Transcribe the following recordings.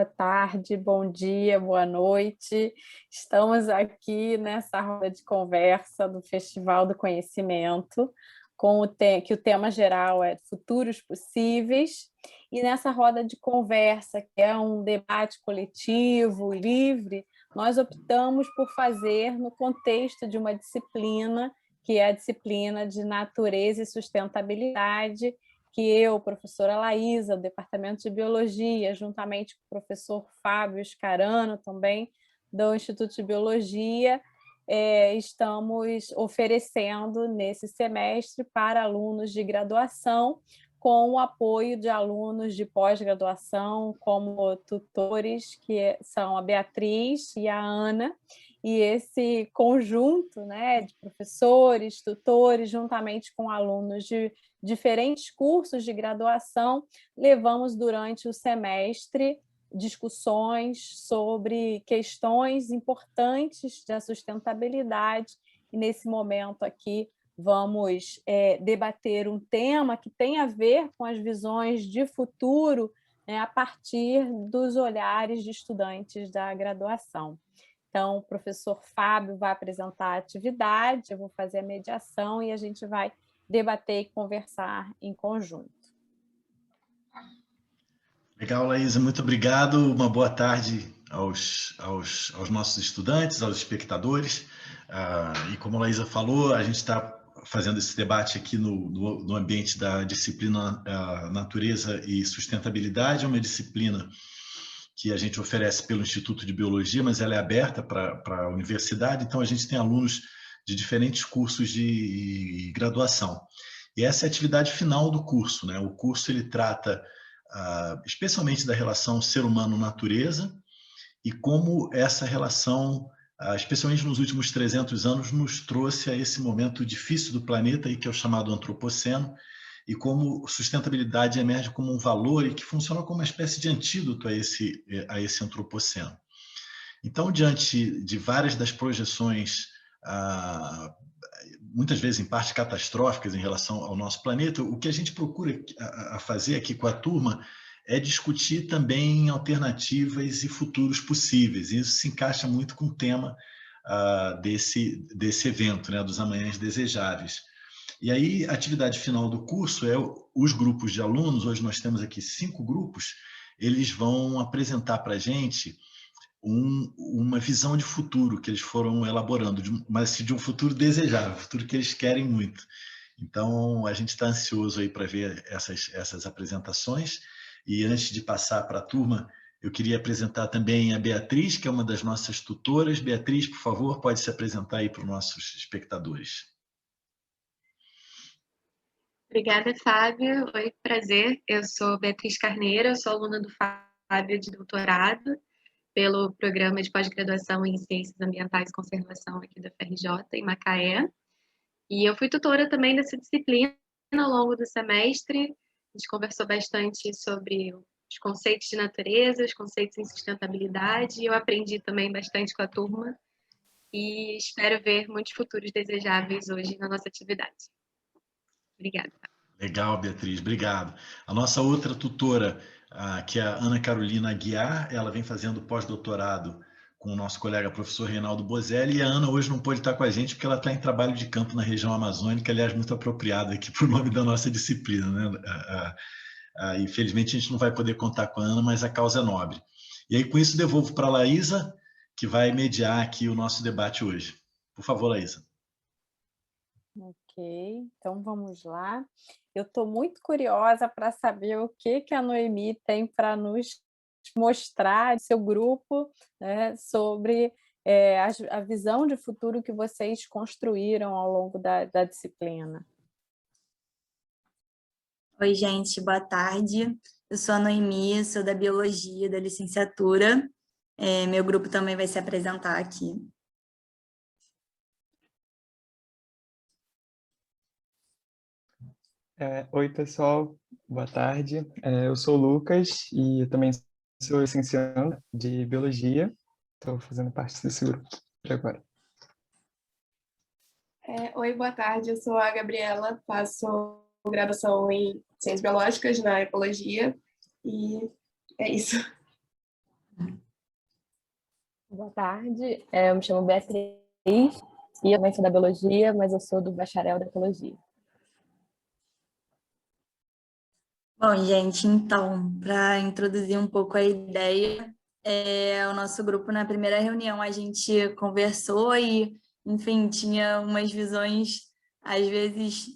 boa tarde, bom dia, boa noite. Estamos aqui nessa roda de conversa do Festival do Conhecimento, que o tema geral é Futuros Possíveis, e nessa roda de conversa, que é um debate coletivo, livre, nós optamos por fazer no contexto de uma disciplina, que é a disciplina de Natureza e Sustentabilidade, que eu, professora Laísa, do Departamento de Biologia, juntamente com o professor Fábio Scarano, também do Instituto de Biologia, estamos oferecendo nesse semestre para alunos de graduação, com o apoio de alunos de pós-graduação, como tutores, que são a Beatriz e a Ana, e esse conjunto, né, de professores, tutores, juntamente com alunos de diferentes cursos de graduação, levamos durante o semestre discussões sobre questões importantes da sustentabilidade, e nesse momento aqui vamos debater um tema que tem a ver com as visões de futuro, né, a partir dos olhares de estudantes da graduação. Então, o professor Fábio vai apresentar a atividade, eu vou fazer a mediação e a gente vai debater e conversar em conjunto. Legal, Laísa, muito obrigado. Uma boa tarde aos nossos estudantes, aos espectadores. E como a Laísa falou, a gente está fazendo esse debate aqui no ambiente da disciplina Natureza e Sustentabilidade. É uma disciplina que a gente oferece pelo Instituto de Biologia, mas ela é aberta para a universidade, então a gente tem alunos de diferentes cursos de graduação. E essa é a atividade final do curso, né? O curso ele trata especialmente da relação ser humano-natureza e como essa relação, especialmente nos últimos 300 anos, nos trouxe a esse momento difícil do planeta, aí, que é o chamado antropoceno, e como sustentabilidade emerge como um valor e que funciona como uma espécie de antídoto a esse antropoceno. Então, diante de várias das projeções, muitas vezes em parte catastróficas em relação ao nosso planeta, o que a gente procura fazer aqui com a turma é discutir também alternativas e futuros possíveis. E isso se encaixa muito com o tema desse evento, né, dos Amanhãs Desejáveis. E aí, a atividade final do curso é os grupos de alunos, hoje nós temos aqui 5 grupos, eles vão apresentar para a gente uma visão de futuro que eles foram elaborando, mas de um futuro desejável, um futuro que eles querem muito. Então, a gente está ansioso aí para ver essas apresentações. E antes de passar para a turma, eu queria apresentar também a Beatriz, que é uma das nossas tutoras. Beatriz, por favor, pode se apresentar aí para os nossos espectadores. Obrigada, Fábio. Oi, prazer. Eu sou Beatriz Carneiro, eu sou aluna do Fábio de doutorado pelo programa de pós-graduação em Ciências Ambientais e Conservação aqui da FRJ, em Macaé. E eu fui tutora também dessa disciplina ao longo do semestre. A gente conversou bastante sobre os conceitos de natureza, os conceitos em sustentabilidade, e eu aprendi também bastante com a turma e espero ver muitos futuros desejáveis hoje na nossa atividade. Obrigada. Legal, Beatriz, obrigado. A nossa outra tutora, que é a Ana Carolina Aguiar, ela vem fazendo pós-doutorado com o nosso colega professor Reinaldo Bozelli, e a Ana hoje não pôde estar com a gente porque ela está em trabalho de campo na região amazônica, aliás, muito apropriado aqui para o nome da nossa disciplina, né? Infelizmente, a gente não vai poder contar com a Ana, mas a causa é nobre. E aí, com isso, devolvo para a Laísa, que vai mediar aqui o nosso debate hoje. Por favor, Laísa. Ok, então vamos lá. Eu estou muito curiosa para saber o que a Noemi tem para nos mostrar, seu grupo, né, sobre a visão de futuro que vocês construíram ao longo da disciplina. Oi, gente, boa tarde. Eu sou a Noemi, sou da Biologia, da licenciatura. Meu grupo também vai se apresentar aqui. Oi, pessoal, boa tarde. Eu sou o Lucas e eu também sou licenciando de Biologia. Estou fazendo parte desse grupo de agora. Oi, boa tarde. Eu sou a Gabriela, faço graduação em Ciências Biológicas na Ecologia e é isso. Boa tarde, eu me chamo Beatriz e eu também sou da Biologia, mas eu sou do Bacharel da Ecologia. Bom, gente, então, para introduzir um pouco a ideia, o nosso grupo, na primeira reunião, a gente conversou e, enfim, tinha umas visões, às vezes,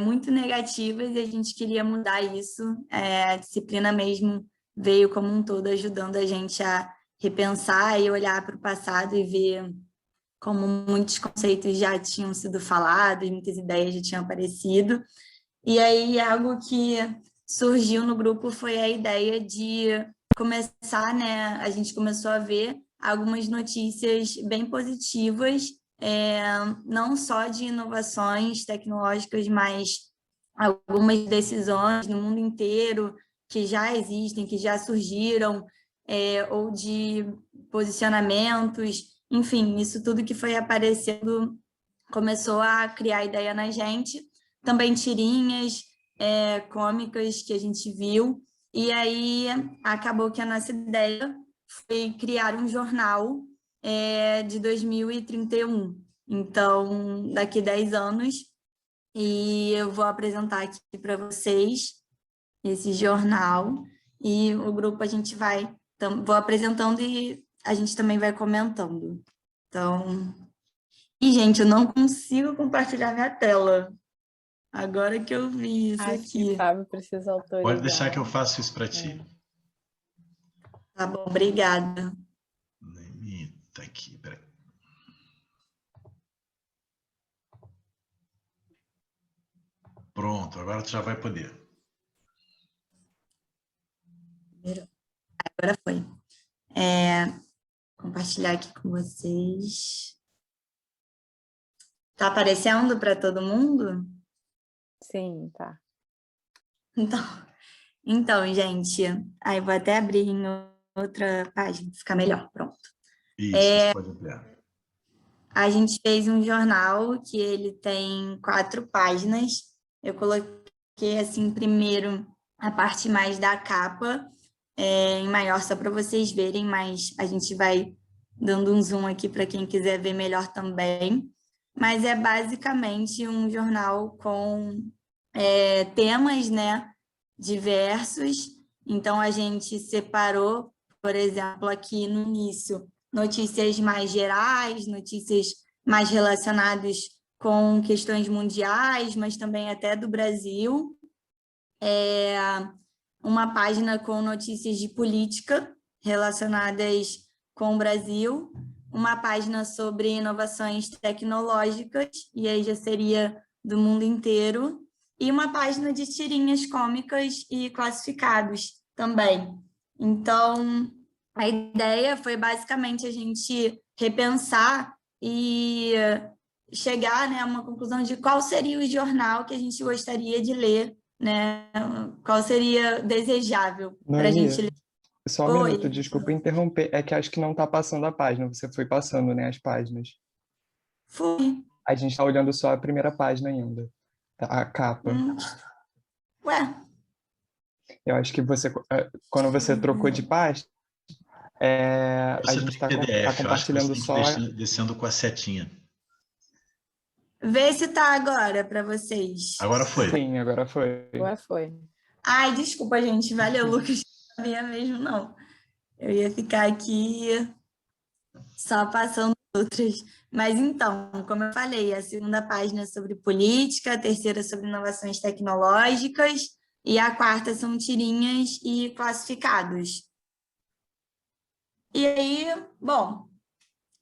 muito negativas, e a gente queria mudar isso. A disciplina mesmo veio como um todo, ajudando a gente a repensar e olhar para o passado e ver como muitos conceitos já tinham sido falados, muitas ideias já tinham aparecido. E aí, algo que surgiu no grupo foi a ideia de começar, né? A gente começou a ver algumas notícias bem positivas, não só de inovações tecnológicas, mas algumas decisões no mundo inteiro que já existem, que já surgiram, ou de posicionamentos, enfim, isso tudo que foi aparecendo começou a criar ideia na gente. Também tirinhas cômicas que a gente viu, e aí acabou que a nossa ideia foi criar um jornal de 2031. Então, daqui 10 anos, e eu vou apresentar aqui para vocês esse jornal, e o grupo a gente vai, vou apresentando e a gente também vai comentando. Então, e gente, eu não consigo compartilhar minha tela. Agora que eu vi isso Acho que o aqui. Fábio precisa autorizar. Pode deixar que eu faço isso para ti. Tá bom, obrigada. Tá aqui, peraí. Pronto, agora tu já vai poder. Agora foi. Compartilhar aqui com vocês. Tá aparecendo para todo mundo? Sim, tá. Então, gente, aí vou até abrir em outra página, ficar melhor, pronto. Isso pode ampliar. A gente fez um jornal que ele tem 4 páginas. Eu coloquei, assim, primeiro a parte mais da capa, em maior, só para vocês verem, mas a gente vai dando um zoom aqui para quem quiser ver melhor também. Mas é basicamente um jornal com temas, né, diversos. Então, a gente separou, por exemplo, aqui no início, notícias mais gerais, notícias mais relacionadas com questões mundiais, mas também até do Brasil. Uma página com notícias de política relacionadas com o Brasil, uma página sobre inovações tecnológicas, e aí já seria do mundo inteiro, e uma página de tirinhas cômicas e classificados também. Então, a ideia foi basicamente a gente repensar e chegar, né, a uma conclusão de qual seria o jornal que a gente gostaria de ler, né? Qual seria desejável para a gente ler. Só um minuto, desculpa interromper, é que acho que não está passando a página, você foi passando, né, as páginas. Fui. A gente está olhando só a primeira página ainda, a capa. Ué? Eu acho que você, quando você trocou de pasta, a gente está compartilhando só... Descendo com a setinha. Vê se tá agora para vocês. Agora foi. Sim, agora foi. Agora foi. Ai, desculpa, gente. Valeu, Lucas. Não sabia mesmo, não. Eu ia ficar aqui só passando outras. Mas então, como eu falei, a segunda página é sobre política, a terceira é sobre inovações tecnológicas e a quarta são tirinhas e classificados. E aí, bom,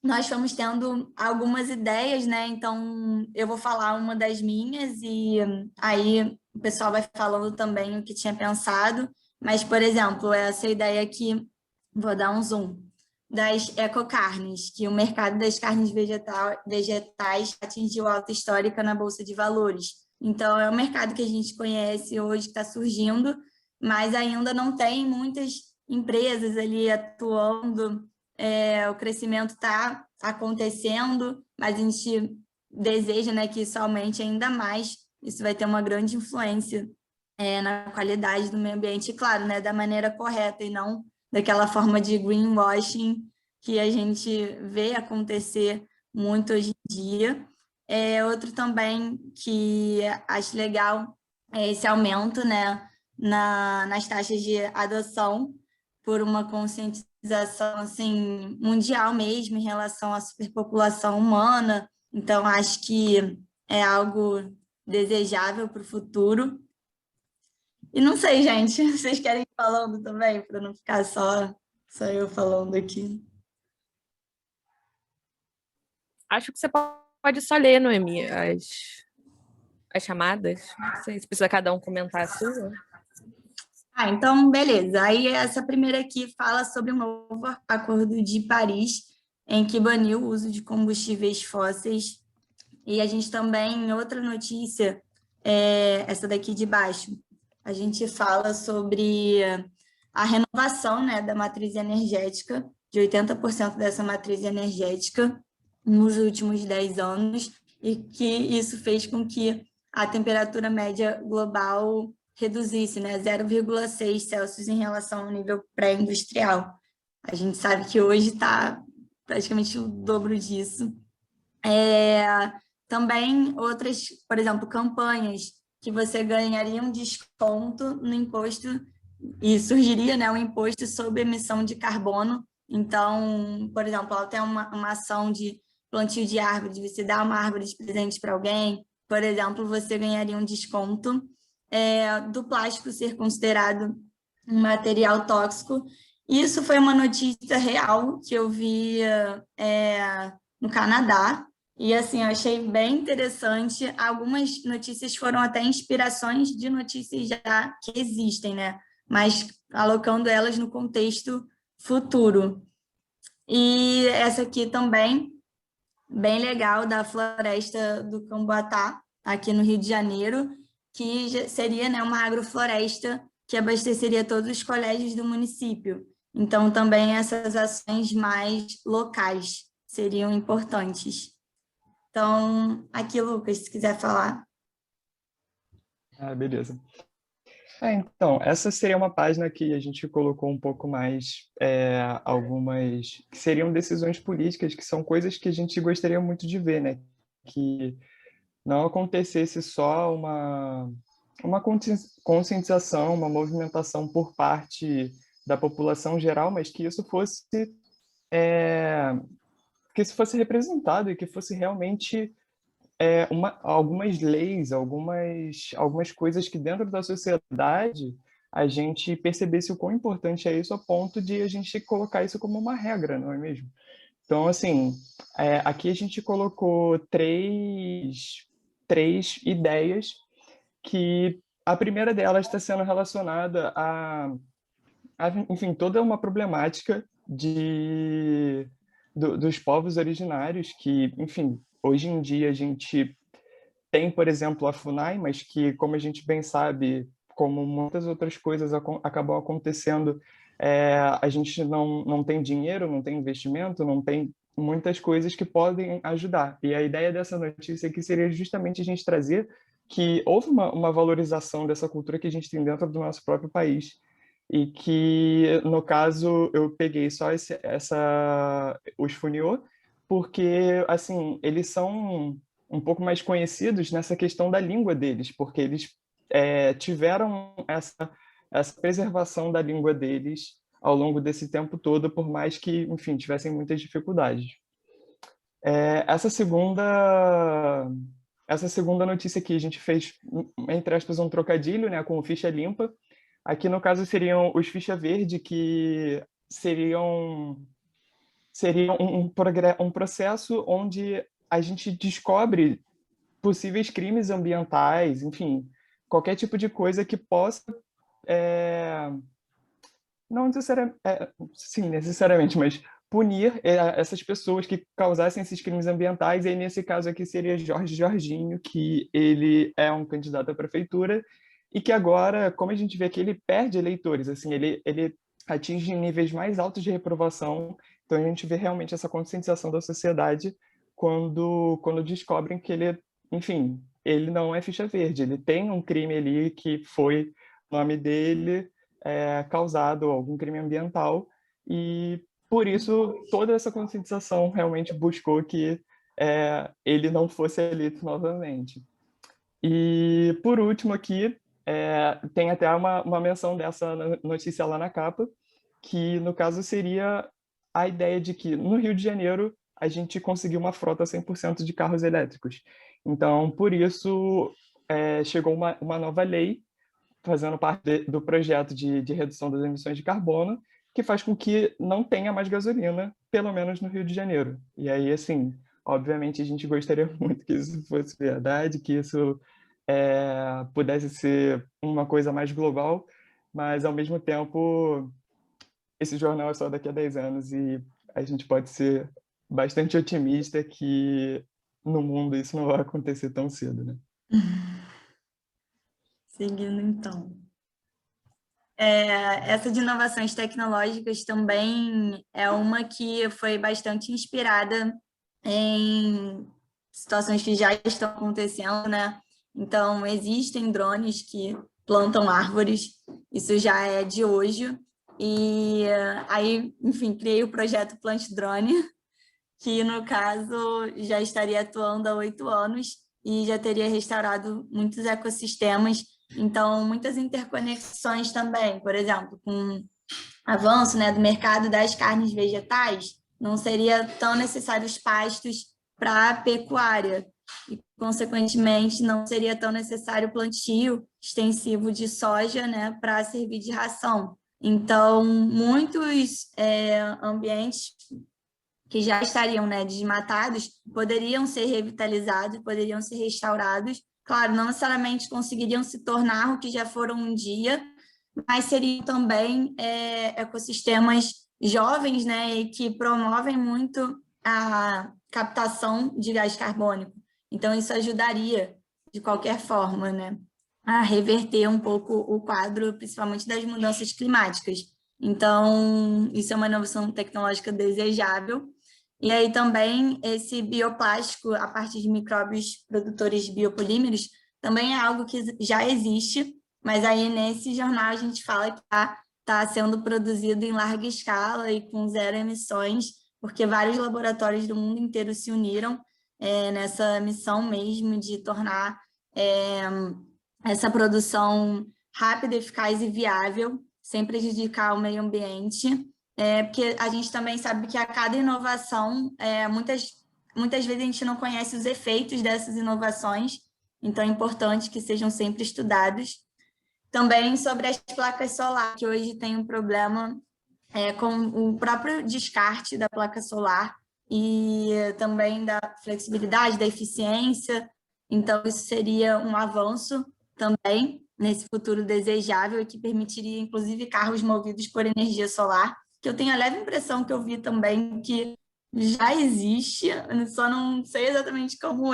nós fomos tendo algumas ideias, né? Então, eu vou falar uma das minhas e aí o pessoal vai falando também o que tinha pensado. Mas, por exemplo, essa ideia aqui, vou dar um zoom, das ecocarnes, que o mercado das carnes vegetais atingiu alta histórica na Bolsa de Valores. Então, é um mercado que a gente conhece hoje, que está surgindo, mas ainda não tem muitas empresas ali atuando. O crescimento está acontecendo, mas a gente deseja, né, que isso aumente ainda mais. Isso vai ter uma grande influência na qualidade do meio ambiente, claro, né, da maneira correta e não daquela forma de greenwashing que a gente vê acontecer muito hoje em dia. Outro também que acho legal é esse aumento, né, nas taxas de adoção, por uma conscientização assim, mundial mesmo em relação à superpopulação humana. Então, acho que é algo desejável para o futuro. E não sei, gente, vocês querem ir falando também, para não ficar só eu falando aqui? Acho que você pode só ler, Noemi, as chamadas. Não sei se precisa cada um comentar a sua. Então, beleza. Aí essa primeira aqui fala sobre um novo Acordo de Paris, em que baniu o uso de combustíveis fósseis. E a gente também, em outra notícia, essa daqui de baixo, a gente fala sobre a renovação, né, da matriz energética, de 80% dessa matriz energética nos últimos 10 anos, e que isso fez com que a temperatura média global reduzisse, né, 0,6 Celsius em relação ao nível pré-industrial. A gente sabe que hoje está praticamente o dobro disso. Também outras, por exemplo, campanhas que você ganharia um desconto no imposto e surgiria, né, um imposto sobre emissão de carbono. Então, por exemplo, até uma ação de plantio de árvore, de você dar uma árvore de presente para alguém, por exemplo, você ganharia um desconto do plástico ser considerado um material tóxico. Isso foi uma notícia real que eu vi no Canadá, e assim, eu achei bem interessante. Algumas notícias foram até inspirações de notícias já que existem, né? Mas alocando elas no contexto futuro. E essa aqui também, bem legal, da floresta do Camboatá, aqui no Rio de Janeiro, que seria, né, uma agrofloresta que abasteceria todos os colégios do município. Então, também essas ações mais locais seriam importantes. Então, aqui, Lucas, se quiser falar. Beleza. Então, essa seria uma página que a gente colocou um pouco mais algumas que seriam decisões políticas, que são coisas que a gente gostaria muito de ver, né? Que não acontecesse só uma conscientização, uma movimentação por parte da população geral, mas que isso fosse representado e que fosse realmente algumas leis, algumas coisas que dentro da sociedade a gente percebesse o quão importante é isso a ponto de a gente colocar isso como uma regra, não é mesmo? Então, assim, aqui a gente colocou três ideias, que a primeira delas está sendo relacionada enfim, toda uma problemática dos povos originários que, enfim, hoje em dia a gente tem, por exemplo, a FUNAI, mas que, como a gente bem sabe, como muitas outras coisas acabam acontecendo, a gente não tem dinheiro, não tem investimento, não tem muitas coisas que podem ajudar. E a ideia dessa notícia aqui seria justamente a gente trazer que houve uma valorização dessa cultura que a gente tem dentro do nosso próprio país, e que, no caso, eu peguei só os Funiô, porque, assim, eles são um pouco mais conhecidos nessa questão da língua deles, porque eles tiveram essa preservação da língua deles ao longo desse tempo todo, por mais que, enfim, tivessem muitas dificuldades. Essa segunda notícia aqui, a gente fez, entre aspas, um trocadilho, né, com o ficha limpa. Aqui, no caso, seriam os ficha verde, que seriam um processo onde a gente descobre possíveis crimes ambientais, enfim, qualquer tipo de coisa que possa, não necessariamente, sim, necessariamente, mas punir essas pessoas que causassem esses crimes ambientais. E aí, nesse caso aqui seria Jorginho, que ele é um candidato à prefeitura e que agora, como a gente vê aqui, ele perde eleitores, assim, ele atinge níveis mais altos de reprovação. Então a gente vê realmente essa conscientização da sociedade quando descobrem que ele, enfim, ele não é ficha verde, ele tem um crime ali que foi o nome dele causado, algum crime ambiental, e por isso, toda essa conscientização realmente buscou que ele não fosse eleito novamente. E, por último aqui, tem até uma menção dessa notícia lá na capa, que, no caso, seria a ideia de que, no Rio de Janeiro, a gente conseguiu uma frota 100% de carros elétricos. Então, por isso, chegou uma nova lei, fazendo parte do projeto de redução das emissões de carbono, que faz com que não tenha mais gasolina, pelo menos no Rio de Janeiro. E aí, assim, obviamente, a gente gostaria muito que isso fosse verdade, que isso pudesse ser uma coisa mais global, mas, ao mesmo tempo, esse jornal é só daqui a 10 anos e a gente pode ser bastante otimista que no mundo isso não vai acontecer tão cedo, né? Seguindo, então. Essa de inovações tecnológicas também é uma que foi bastante inspirada em situações que já estão acontecendo, né? Então, existem drones que plantam árvores, isso já é de hoje. E aí, enfim, criei o projeto Plante Drone, que, no caso, já estaria atuando há 8 anos e já teria restaurado muitos ecossistemas. Então, muitas interconexões também, por exemplo, com o avanço, né, do mercado das carnes vegetais, não seria tão necessários pastos para a pecuária e, consequentemente, não seria tão necessário plantio extensivo de soja, né, para servir de ração. Então, muitos ambientes que já estariam, né, desmatados, poderiam ser revitalizados, poderiam ser restaurados. Claro, não necessariamente conseguiriam se tornar o que já foram um dia, mas seriam também ecossistemas jovens, né, e que promovem muito a captação de gás carbônico. Então, isso ajudaria, de qualquer forma, né, a reverter um pouco o quadro, principalmente das mudanças climáticas. Então, isso é uma inovação tecnológica desejável. E aí também esse bioplástico, a partir de micróbios produtores de biopolímeros, também é algo que já existe, mas aí nesse jornal a gente fala que está sendo produzido em larga escala e com 0 emissões, porque vários laboratórios do mundo inteiro se uniram nessa missão mesmo de tornar essa produção rápida, eficaz e viável, sem prejudicar o meio ambiente. Porque a gente também sabe que a cada inovação, muitas vezes a gente não conhece os efeitos dessas inovações, então é importante que sejam sempre estudados. Também sobre as placas solar, que hoje tem um problema com o próprio descarte da placa solar e também da flexibilidade, da eficiência. Então, isso seria um avanço também nesse futuro desejável, que permitiria, inclusive, carros movidos por energia solar, que eu tenho a leve impressão que eu vi também que já existe, só não sei exatamente como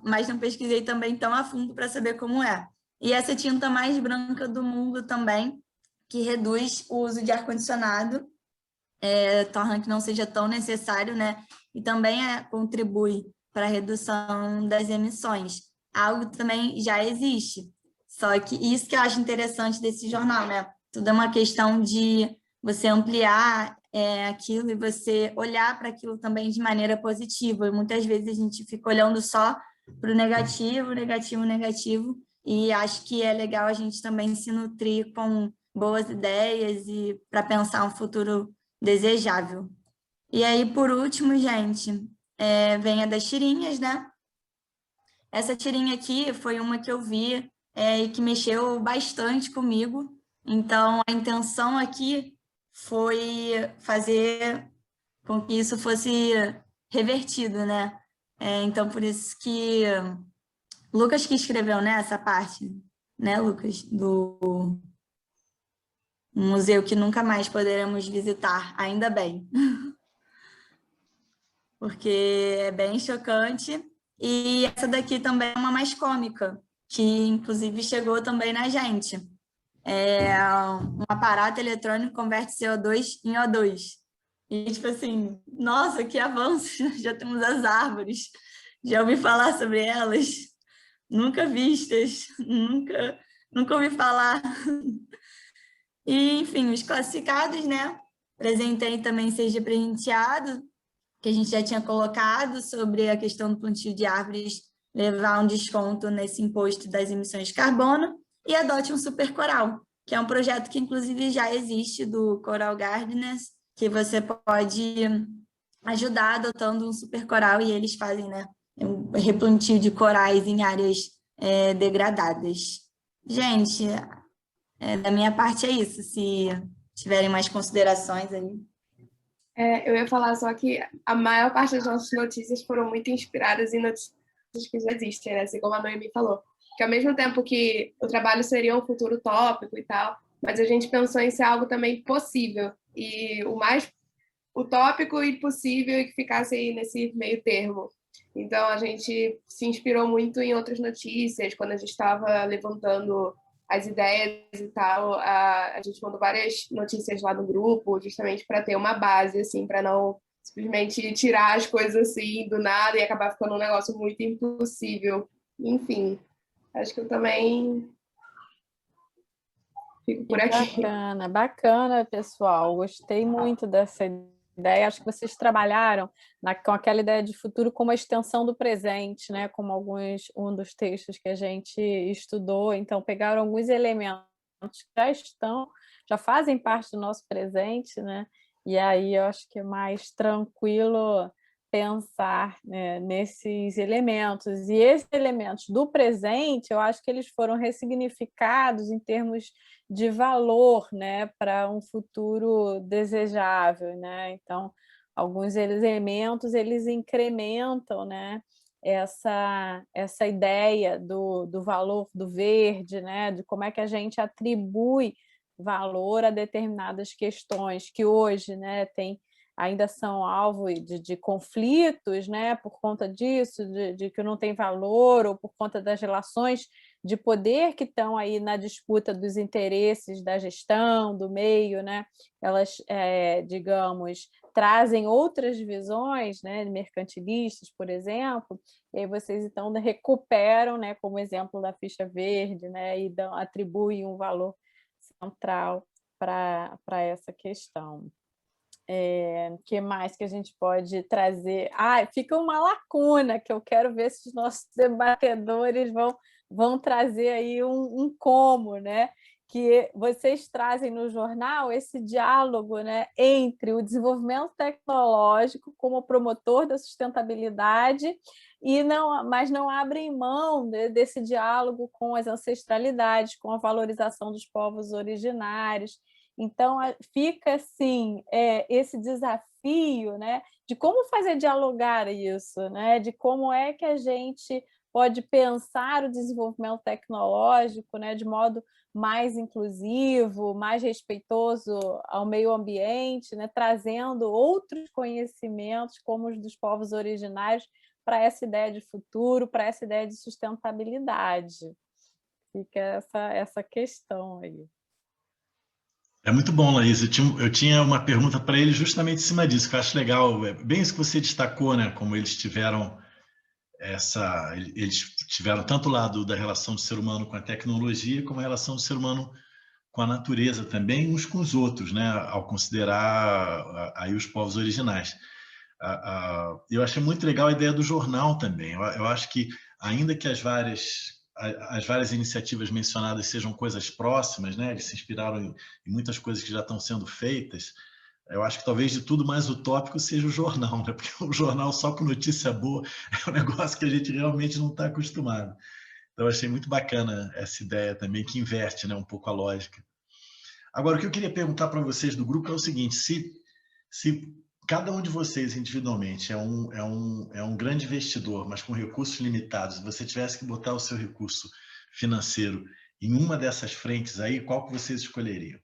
mas não pesquisei também tão a fundo para saber como é. E essa tinta mais branca do mundo também, que reduz o uso de ar-condicionado, torna que não seja tão necessário, né? E também contribui para a redução das emissões. Algo que também já existe. Só que isso que eu acho interessante desse jornal, né? Tudo é uma questão de você ampliar aquilo e você olhar para aquilo também de maneira positiva. E muitas vezes a gente fica olhando só para o negativo, negativo, negativo, e acho que é legal a gente também se nutrir com boas ideias e para pensar um futuro desejável. E aí, por último, gente, vem a das tirinhas, né? Essa tirinha aqui foi uma que eu vi e que mexeu bastante comigo. Então, a intenção aqui foi fazer com que isso fosse revertido, né? Então, por isso que Lucas que escreveu, né, essa parte, né, Lucas, do museu que nunca mais poderemos visitar, ainda bem. Porque é bem chocante. E essa daqui também é uma mais cômica, que inclusive chegou também na gente. Um aparato eletrônico converte CO2 em O2. E, tipo assim, nossa, que avanço! Já temos as árvores, já ouvi falar sobre elas, nunca vistas, nunca ouvi falar. E, enfim, os classificados, né? Apresentei também Seja Presenteado, que a gente já tinha colocado sobre a questão do plantio de árvores levar um desconto nesse imposto das emissões de carbono, e Adote um Super Coral, que é um projeto que, inclusive, já existe do Coral Gardeners, que você pode ajudar adotando um super coral e eles fazem, né, um replantio de corais em áreas degradadas. Gente, da minha parte é isso. Se tiverem mais considerações aí. Eu ia falar só que a maior parte das nossas notícias foram muito inspiradas em notícias que já existem, né? Assim como a Noemi falou. Que ao mesmo tempo que o trabalho seria um futuro utópico e tal, mas a gente pensou em ser algo também possível. E o mais utópico e possível e que ficasse aí nesse meio termo. Então, a gente se inspirou muito em outras notícias, quando a gente estava levantando as ideias e tal, a gente mandou várias notícias lá no grupo, justamente para ter uma base, assim, para não simplesmente tirar as coisas assim do nada e acabar ficando um negócio muito impossível. Enfim, acho que eu também fico por aqui. Bacana, bacana, pessoal. Gostei muito dessa ideia. Acho que vocês trabalharam com aquela ideia de futuro como a extensão do presente, né? Como um dos textos que a gente estudou. Então, pegaram alguns elementos que já fazem parte do nosso presente, né? E aí eu acho que é mais tranquilo pensar, né, nesses elementos. E esses elementos do presente, eu acho que eles foram ressignificados em termos de valor, né, para um futuro desejável, né? Então, alguns elementos eles incrementam, né, essa ideia do valor do verde, né, de como é que a gente atribui valor a determinadas questões que hoje, né, ainda são alvo de conflitos, né, por conta disso, de que não tem valor, ou por conta das relações de poder que estão aí na disputa dos interesses da gestão, do meio, né? Elas, digamos, trazem outras visões, né, mercantilistas, por exemplo, e aí vocês então recuperam, né, como exemplo da ficha verde, né, e atribuem um valor central para essa questão. Que mais que a gente pode trazer? Fica uma lacuna que eu quero ver se os nossos debatedores vão trazer aí um como, né? Que vocês trazem no jornal esse diálogo, né, entre o desenvolvimento tecnológico como promotor da sustentabilidade mas não abrem mão desse diálogo com as ancestralidades, com a valorização dos povos originários. Então, fica assim, esse desafio, né, de como fazer dialogar isso, né, de como é que a gente pode pensar o desenvolvimento tecnológico, né, de modo mais inclusivo, mais respeitoso ao meio ambiente, né, trazendo outros conhecimentos, como os dos povos originários, para essa ideia de futuro, para essa ideia de sustentabilidade. Fica essa questão aí. É muito bom, Laís. Eu tinha uma pergunta para ele justamente em cima disso, que eu acho legal. É bem isso que você destacou, né? Como eles tiveram tanto o lado da relação do ser humano com a tecnologia, como a relação do ser humano com a natureza também, uns com os outros, né? Ao considerar aí os povos originais. Eu achei muito legal a ideia do jornal também. Eu acho que, ainda que as várias iniciativas mencionadas sejam coisas próximas, né? Eles se inspiraram em muitas coisas que já estão sendo feitas. Eu acho que talvez de tudo mais utópico seja o jornal, né? Porque o jornal só com notícia boa é um negócio que a gente realmente não está acostumado. Então, eu achei muito bacana essa ideia também, que inverte, né, um pouco a lógica. Agora, o que eu queria perguntar para vocês do grupo é o seguinte: se cada um de vocês individualmente é um grande investidor, mas com recursos limitados, você tivesse que botar o seu recurso financeiro em uma dessas frentes aí, qual que vocês escolheriam?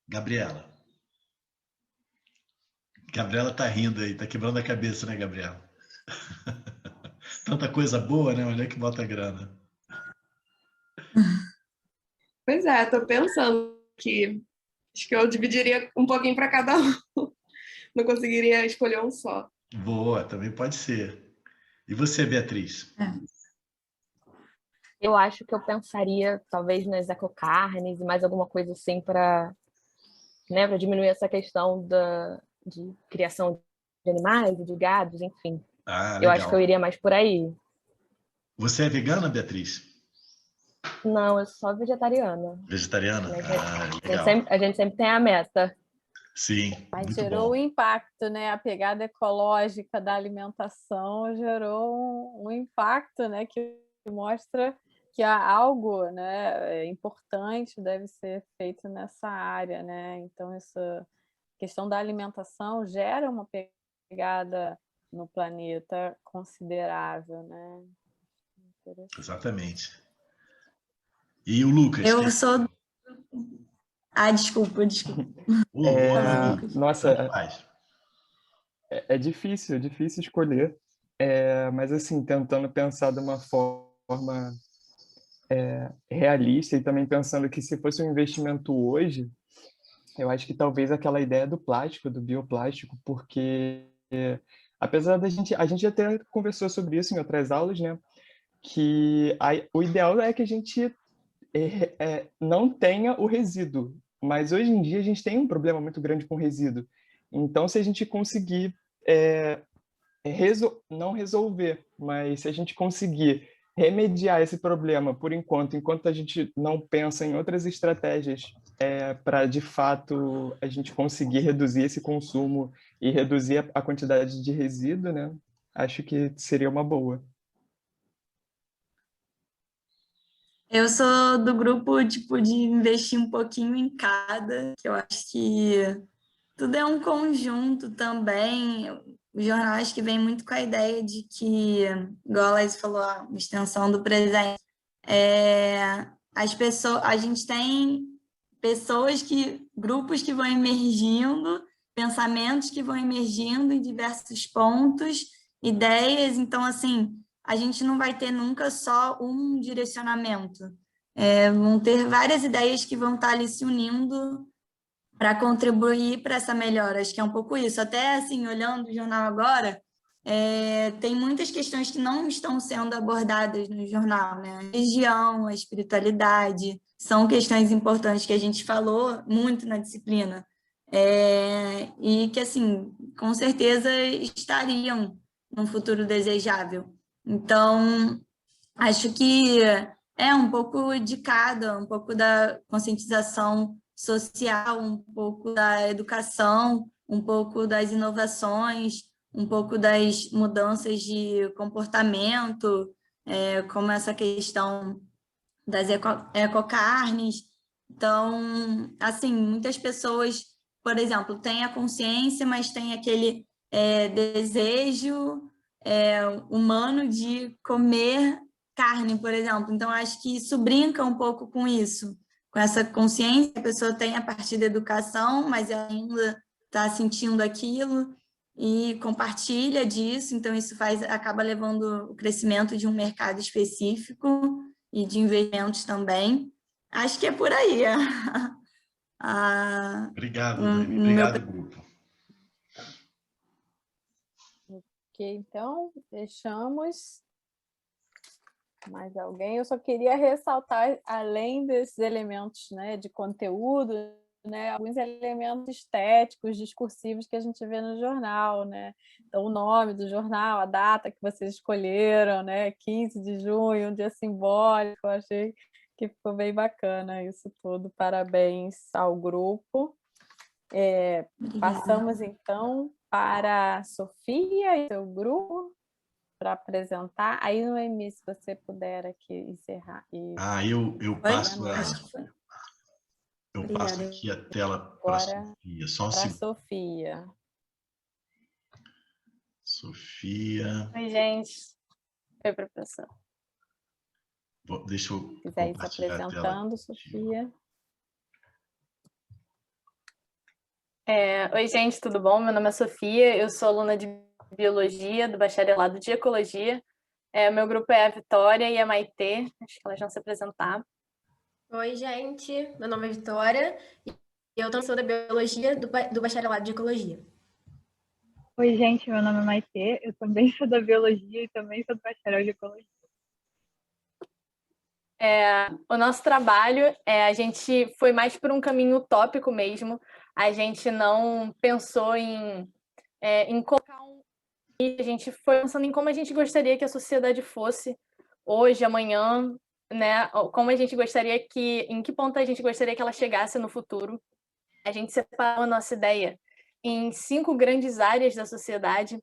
Gabriela. Gabriela está rindo aí, está quebrando a cabeça, né, Gabriela? Tanta coisa boa, né? Onde é que bota a grana? Pois é, estou pensando que acho que eu dividiria um pouquinho para cada um. Não conseguiria escolher um só. Boa, também pode ser. E você, Beatriz? Eu acho que eu pensaria, talvez, nas ecocarnes e mais alguma coisa assim para, né, para diminuir essa questão de criação de animais, de gados, enfim. Ah, Eu acho que eu legal. iria mais por aí. Você é vegana, Beatriz? Não, eu sou vegetariana. Vegetariana? Mas Ah, a gente legal. sempre tem a meta. Sim, Mas muito gerou bom. o impacto, né? A pegada ecológica da alimentação gerou um impacto, né? Que mostra que há algo, né, importante deve ser feito nessa área, né? Então, essa questão da alimentação gera uma pegada no planeta considerável, né? Exatamente. E o Lucas? Eu sou... Ah, desculpa. Fala, Lucas. Tanto Nossa, faz. é difícil escolher, mas assim, tentando pensar de uma forma realista e também pensando que se fosse um investimento hoje, eu acho que talvez aquela ideia do plástico, do bioplástico, porque apesar a gente até conversou sobre isso em outras aulas, né? Que o ideal é que a gente não tenha o resíduo, mas hoje em dia a gente tem um problema muito grande com resíduo. Então, se a gente conseguir não resolver, mas se a gente conseguir remediar esse problema por enquanto a gente não pensa em outras estratégias para, de fato, a gente conseguir reduzir esse consumo e reduzir a quantidade de resíduo, né? Acho que seria uma boa. Eu sou do grupo, tipo, de investir um pouquinho em cada, que eu acho que tudo é um conjunto também. Os jornais que vêm muito com a ideia de que, igual a Laís falou, uma extensão do presente, as pessoas, a gente tem grupos que vão emergindo, pensamentos que vão emergindo em diversos pontos, ideias, então, assim, a gente não vai ter nunca só um direcionamento. Vão ter várias ideias que vão estar ali se unindo para contribuir para essa melhora. Acho que é um pouco isso. Até, assim, olhando o jornal agora, tem muitas questões que não estão sendo abordadas no jornal, né? A religião, a espiritualidade, são questões importantes que a gente falou muito na disciplina. E que, assim, com certeza estariam num futuro desejável. Então, acho que é um pouco de cada, um pouco da conscientização social, um pouco da educação, um pouco das inovações, um pouco das mudanças de comportamento, como essa questão das ecocarnes. Então, assim, muitas pessoas, por exemplo, têm a consciência, mas têm aquele desejo humano de comer carne, por exemplo. Então, acho que isso brinca um pouco com isso, com essa consciência que a pessoa tem a partir da educação, mas ela ainda está sentindo aquilo e compartilha disso, então isso acaba levando o crescimento de um mercado específico e de investimentos também. Acho que é por aí. Obrigado, Dani. Obrigado, grupo. Ok, então, fechamos. Mais alguém? Eu só queria ressaltar, além desses elementos, né, de conteúdo, né, alguns elementos estéticos, discursivos que a gente vê no jornal, né? Então, o nome do jornal, a data que vocês escolheram, né, 15 de junho, um dia simbólico, eu achei que ficou bem bacana isso tudo. Parabéns ao grupo. Passamos, então, para a Sofia e seu grupo para apresentar. Aí, Noemi, se você puder aqui encerrar. Eu passo aqui a tela para a Sofia. Só um para a segundo. Sofia. Sofia. Oi, gente. Oi, professor. Deixa eu quiser ir se compartilhar a tela. apresentando, Sofia. Oi, gente, tudo bom? Meu nome é Sofia, eu sou aluna de Biologia, do Bacharelado de Ecologia. Meu grupo é a Vitória e a Maitê, acho que elas vão se apresentar. Oi, gente, meu nome é Vitória e eu também sou da Biologia, do Bacharelado de Ecologia. Oi, gente, meu nome é Maitê, eu também sou da Biologia e também sou do Bacharel de Ecologia. O nosso trabalho, a gente foi mais por um caminho utópico mesmo. A gente não pensou em colocar a gente foi pensando em como a gente gostaria que a sociedade fosse hoje, amanhã, né? Como a gente gostaria em que ponto a gente gostaria que ela chegasse no futuro. A gente separou a nossa ideia em 5 grandes áreas da sociedade.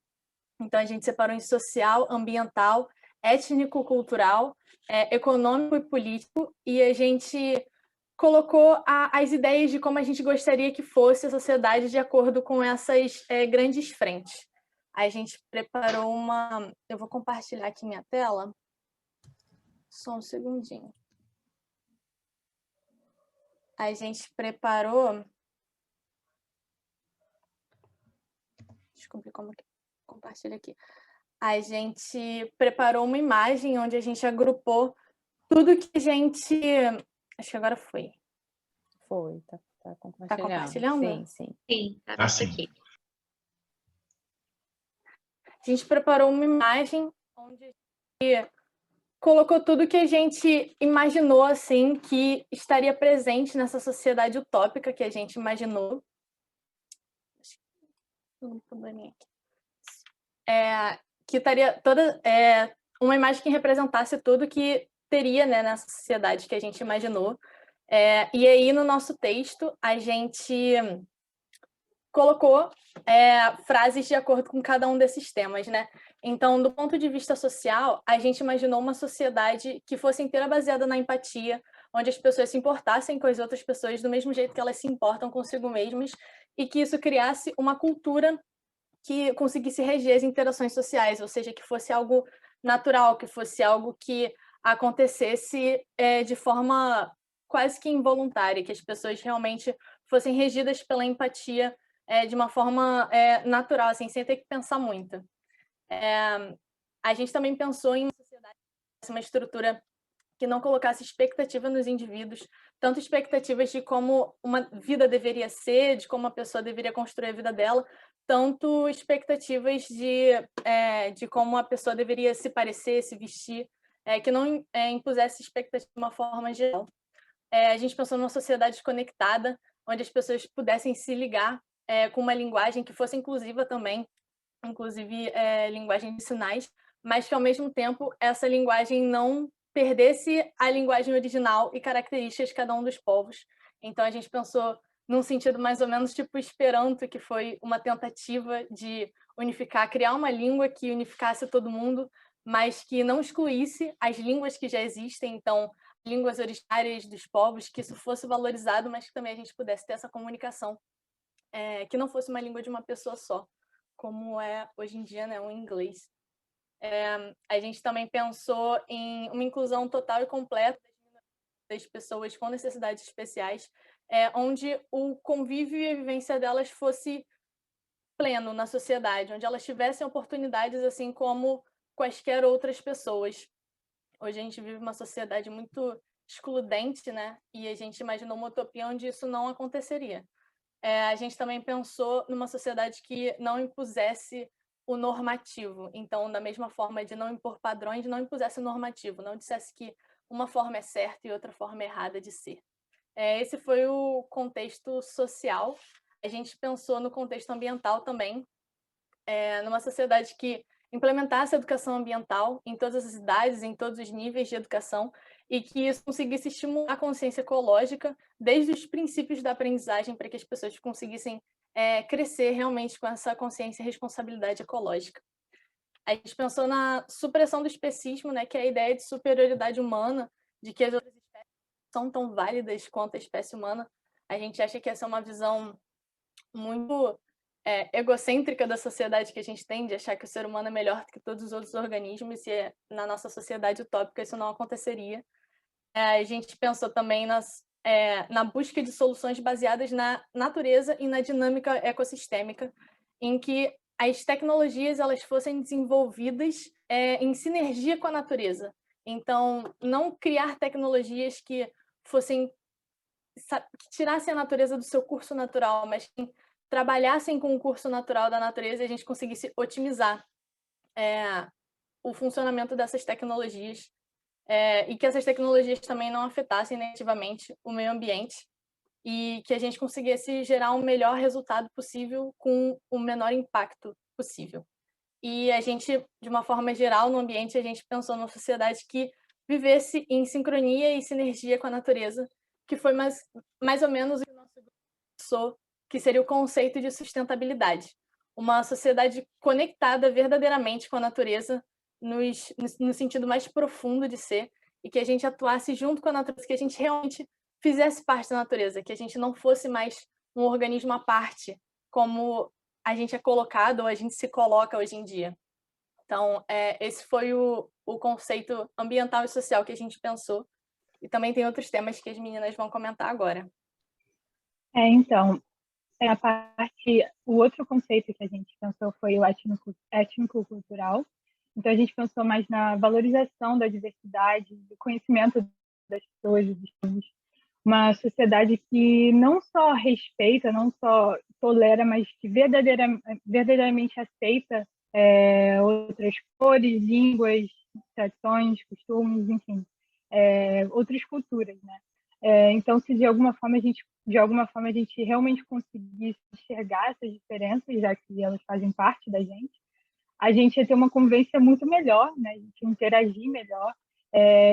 Então, a gente separou em social, ambiental, étnico-cultural, econômico e político, e a gente colocou as ideias de como a gente gostaria que fosse a sociedade de acordo com essas grandes frentes. A gente preparou uma... Eu vou compartilhar aqui minha tela. Só um segundinho. A gente preparou... Descobri como que compartilha aqui. A gente preparou uma imagem onde a gente agrupou tudo que a gente... Acho que agora foi. Foi, tá compartilhando. Tá compartilhando? Sim, sim. Sim, tá sim. aqui. A gente preparou uma imagem onde a gente colocou tudo que a gente imaginou, assim, que estaria presente nessa sociedade utópica que a gente imaginou. Um probleminha aqui. Que estaria toda... uma imagem que representasse tudo que teria, né, nessa sociedade que a gente imaginou. E aí, no nosso texto, a gente colocou frases de acordo com cada um desses temas, né? Então, do ponto de vista social, a gente imaginou uma sociedade que fosse inteira baseada na empatia, onde as pessoas se importassem com as outras pessoas do mesmo jeito que elas se importam consigo mesmas, e que isso criasse uma cultura que conseguisse reger as interações sociais, ou seja, que fosse algo natural, que fosse algo que acontecesse de forma quase que involuntária, que as pessoas realmente fossem regidas pela empatia de uma forma natural, assim, sem ter que pensar muito. A gente também pensou em uma sociedade, uma estrutura que não colocasse expectativa nos indivíduos, tanto expectativas de como uma vida deveria ser, de como a pessoa deveria construir a vida dela, tanto expectativas de como a pessoa deveria se parecer, se vestir, que não impusesse expectativa de uma forma geral. A gente pensou numa sociedade conectada, onde as pessoas pudessem se ligar com uma linguagem que fosse inclusiva também, inclusive linguagem de sinais, mas que, ao mesmo tempo, essa linguagem não perdesse a linguagem original e características de cada um dos povos. Então, a gente pensou num sentido mais ou menos tipo Esperanto, que foi uma tentativa de unificar, criar uma língua que unificasse todo mundo, mas que não excluísse as línguas que já existem, então, línguas originárias dos povos, que isso fosse valorizado, mas que também a gente pudesse ter essa comunicação, que não fosse uma língua de uma pessoa só, como é hoje em dia, né, o inglês. A gente também pensou em uma inclusão total e completa das pessoas com necessidades especiais, onde o convívio e a vivência delas fosse pleno na sociedade, onde elas tivessem oportunidades assim como quaisquer outras pessoas. Hoje a gente vive uma sociedade muito excludente, né? E a gente imaginou uma utopia onde isso não aconteceria. A gente também pensou numa sociedade que não impusesse o normativo. Então, da mesma forma de não impor padrões, não impusesse o normativo, não dissesse que uma forma é certa e outra forma é errada de ser. Esse foi o contexto social. A gente pensou no contexto ambiental também, numa sociedade que implementasse a educação ambiental em todas as idades, em todos os níveis de educação, e que isso conseguisse estimular a consciência ecológica desde os princípios da aprendizagem para que as pessoas conseguissem crescer realmente com essa consciência e responsabilidade ecológica. A gente pensou na supressão do especismo, né, que é a ideia de superioridade humana, de que as outras espécies são tão válidas quanto a espécie humana. A gente acha que essa é uma visão muito egocêntrica da sociedade que a gente tem, de achar que o ser humano é melhor que todos os outros organismos, e na nossa sociedade utópica isso não aconteceria. A gente pensou também na busca de soluções baseadas na natureza e na dinâmica ecossistêmica, em que as tecnologias elas fossem desenvolvidas em sinergia com a natureza. Então, não criar tecnologias que tirassem a natureza do seu curso natural, mas que trabalhassem com o curso natural da natureza e a gente conseguisse otimizar o funcionamento dessas tecnologias. e que essas tecnologias também não afetassem negativamente o meio ambiente e que a gente conseguisse gerar um melhor resultado possível com o menor impacto possível. E a gente, de uma forma geral, no ambiente, a gente pensou numa sociedade que vivesse em sincronia e sinergia com a natureza, que foi mais ou menos o que o nosso grupo pensou, que seria o conceito de sustentabilidade. Uma sociedade conectada verdadeiramente com a natureza, no sentido mais profundo de ser, e que a gente atuasse junto com a natureza, que a gente realmente fizesse parte da natureza, que a gente não fosse mais um organismo à parte, como a gente é colocado ou a gente se coloca hoje em dia. Então, esse foi o conceito ambiental e social que a gente pensou. E também tem outros temas que as meninas vão comentar agora. Então, o outro conceito que a gente pensou foi o étnico-cultural. Então, a gente pensou mais na valorização da diversidade, do conhecimento das pessoas, dos povos. Uma sociedade que não só respeita, não só tolera, mas que verdadeiramente aceita outras cores, línguas, tradições, costumes, enfim, outras culturas, né? Então, se de alguma forma a gente realmente conseguisse enxergar essas diferenças, já que elas fazem parte da gente, a gente ia ter uma convivência muito melhor, né? A gente ia interagir melhor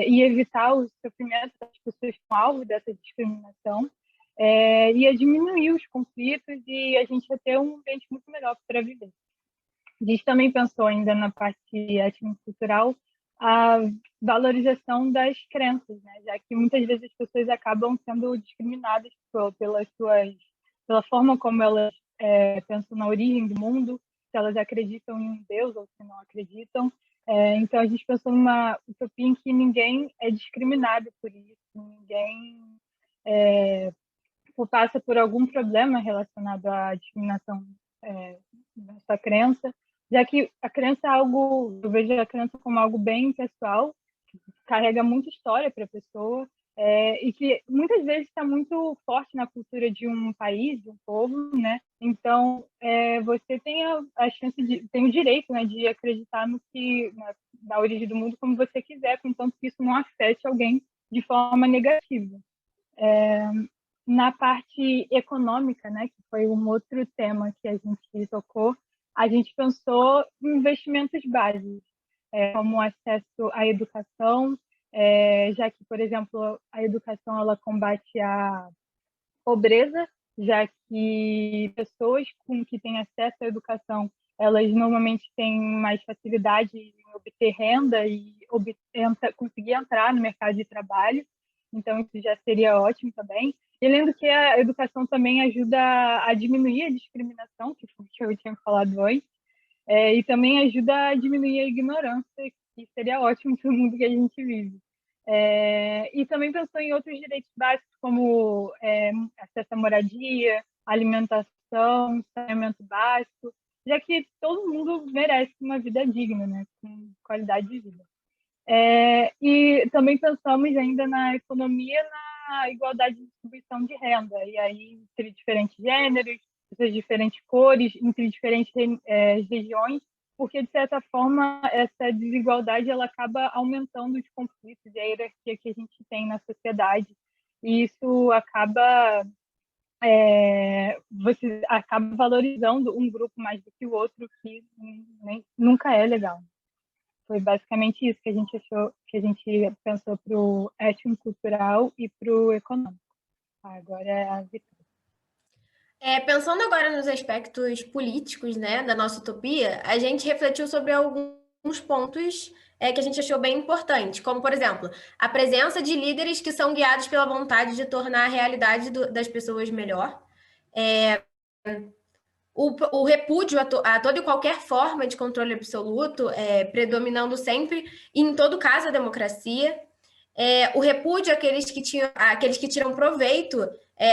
e evitar o sofrimento das pessoas que são alvo dessa discriminação, ia diminuir os conflitos e a gente ia ter um ambiente muito melhor para viver. A gente também pensou ainda na parte étnico-cultural a valorização das crenças, né? Já que muitas vezes as pessoas acabam sendo discriminadas pela forma como elas pensam na origem do mundo, se elas acreditam em um Deus ou se não acreditam. Então, a gente pensou numa utopia em que ninguém é discriminado por isso, ninguém passa por algum problema relacionado à discriminação dessa crença, já que a crença é algo, eu vejo a crença como algo bem pessoal, que carrega muita história para a pessoa, e que muitas vezes está muito forte na cultura de um país, de um povo, né? Então, você tem a chance tem o direito, né, de acreditar na origem do mundo como você quiser, contanto que isso não afete alguém de forma negativa. Na parte econômica, né, que foi um outro tema que a gente tocou, a gente pensou em investimentos básicos, como acesso à educação, já que, por exemplo, a educação ela combate a pobreza, já que pessoas que têm acesso à educação, elas normalmente têm mais facilidade em obter renda e conseguir entrar no mercado de trabalho, então isso já seria ótimo também. E lembro que a educação também ajuda a diminuir a discriminação, que eu tinha falado antes, e também ajuda a diminuir a ignorância, que seria ótimo para o mundo que a gente vive. E também pensou em outros direitos básicos, como acesso à moradia, alimentação, saneamento básico, já que todo mundo merece uma vida digna, né, com qualidade de vida. E também pensamos ainda na economia, na igualdade de distribuição de renda, e aí entre diferentes gêneros, entre diferentes cores, entre diferentes regiões, porque, de certa forma, essa desigualdade ela acaba aumentando os conflitos e a hierarquia que a gente tem na sociedade, e isso acaba você acaba valorizando um grupo mais do que o outro, que nunca é legal. Foi basicamente isso que a gente achou, que a gente pensou para o étnico-cultural e para o econômico. Agora é a Vitória. Pensando agora nos aspectos políticos, né, da nossa utopia, a gente refletiu sobre alguns pontos que a gente achou bem importantes, como, por exemplo, a presença de líderes que são guiados pela vontade de tornar a realidade das pessoas melhor, o repúdio a toda e qualquer forma de controle absoluto, predominando sempre, e em todo caso, a democracia, o repúdio àqueles que tiram proveito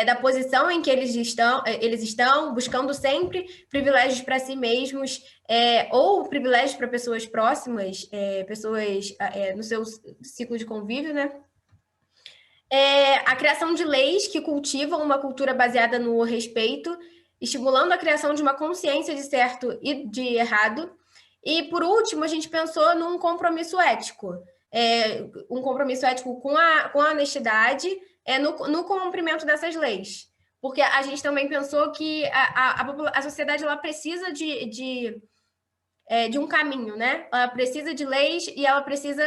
da posição em que eles estão, buscando sempre privilégios para si mesmos, ou privilégios para pessoas próximas, pessoas no seu ciclo de convívio, né? A criação de leis que cultivam uma cultura baseada no respeito, estimulando a criação de uma consciência de certo e de errado. E, por último, a gente pensou num compromisso ético, um compromisso ético com a honestidade no cumprimento dessas leis. Porque a gente também pensou que a sociedade ela precisa de um caminho, né? Ela precisa de leis e ela precisa...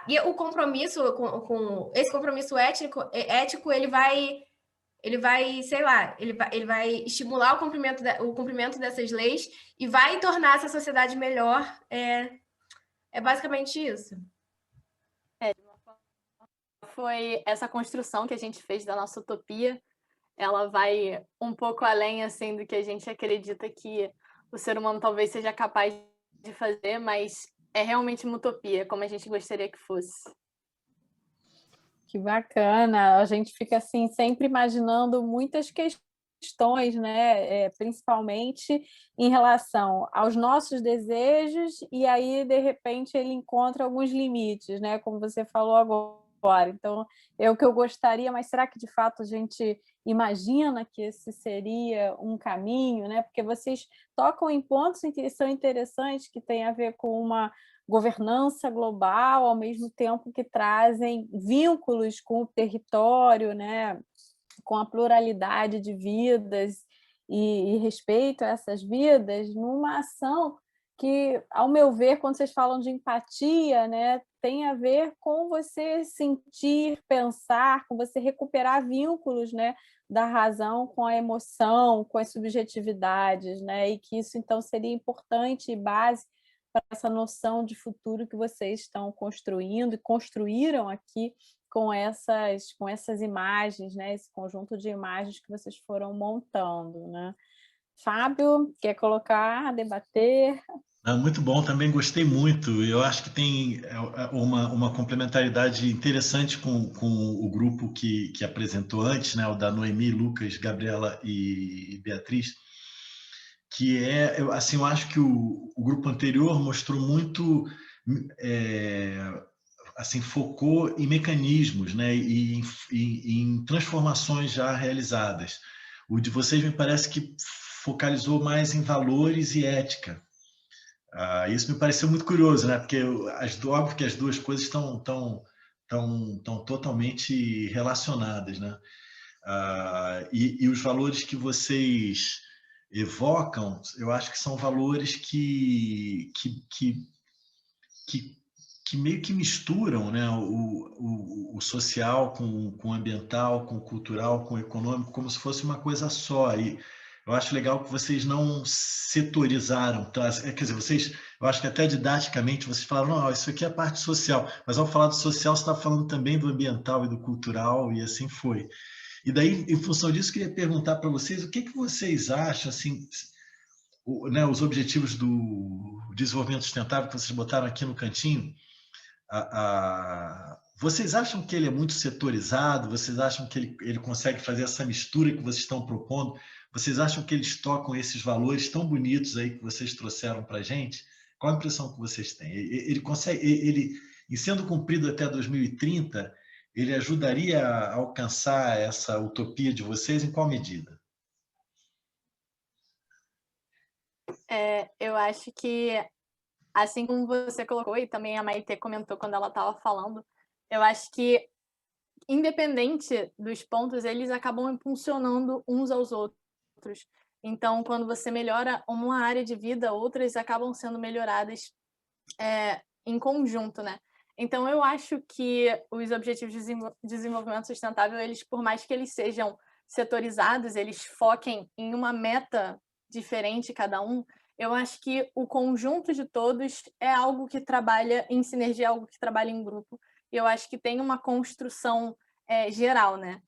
E o compromisso com esse compromisso ético ele vai, sei lá, ele vai estimular o cumprimento dessas leis e vai tornar essa sociedade melhor. É basicamente isso. Foi essa construção que a gente fez da nossa utopia. Ela vai um pouco além assim do que a gente acredita que o ser humano talvez seja capaz de fazer, mas é realmente uma utopia, como a gente gostaria que fosse. Que bacana! A gente fica assim sempre imaginando muitas questões, né? Principalmente em relação aos nossos desejos, e aí, de repente, ele encontra alguns limites, né? Como você falou agora. Então, é o que eu gostaria, mas será que de fato a gente imagina que esse seria um caminho, né? Porque vocês tocam em pontos que são interessantes, que têm a ver com uma governança global, ao mesmo tempo que trazem vínculos com o território, né? Com a pluralidade de vidas e respeito a essas vidas, numa ação que, ao meu ver, quando vocês falam de empatia, né, tem a ver com você sentir, pensar, com você recuperar vínculos, né, da razão com a emoção, com as subjetividades, né, e que isso, então, seria importante e base para essa noção de futuro que vocês estão construindo e construíram aqui com essas imagens, né, esse conjunto de imagens que vocês foram montando, né? Fábio, quer colocar, debater? Muito bom, também gostei muito. Eu acho que tem uma complementaridade interessante com o grupo que apresentou antes, né? O da Noemi, Lucas, Gabriela e Beatriz, que eu acho que o grupo anterior mostrou muito, assim, focou em mecanismos, né? E em transformações já realizadas. O de vocês me parece que focalizou mais em valores e ética. Isso me pareceu muito curioso, né? Porque óbvio que as duas coisas estão totalmente relacionadas, né? E os valores que vocês evocam, eu acho que são valores que meio que misturam, né? O social com o ambiental, com o cultural, com o econômico, como se fosse uma coisa só. E eu acho legal que vocês não setorizaram, tá? Quer dizer, eu acho que até didaticamente vocês falaram, não, isso aqui é a parte social, mas ao falar do social, você está falando também do ambiental e do cultural, e assim foi. E daí, em função disso, eu queria perguntar para vocês o que vocês acham, assim, né, os objetivos do desenvolvimento sustentável que vocês botaram aqui no cantinho. Vocês acham que ele é muito setorizado? Vocês acham que ele consegue fazer essa mistura que vocês estão propondo? Vocês acham que eles tocam esses valores tão bonitos aí que vocês trouxeram para a gente? Qual a impressão que vocês têm? Ele consegue, em sendo cumprido até 2030, ele ajudaria a alcançar essa utopia de vocês em qual medida? Eu acho que, assim como você colocou, e também a Maitê comentou quando ela estava falando, eu acho que, independente dos pontos, eles acabam impulsionando uns aos outros. Então, quando você melhora uma área de vida, outras acabam sendo melhoradas em conjunto, né? Então, eu acho que os Objetivos de Desenvolvimento Sustentável, eles, por mais que eles sejam setorizados, eles foquem em uma meta diferente cada um, eu acho que o conjunto de todos é algo que trabalha em sinergia, algo que trabalha em grupo. E eu acho que tem uma construção geral, né?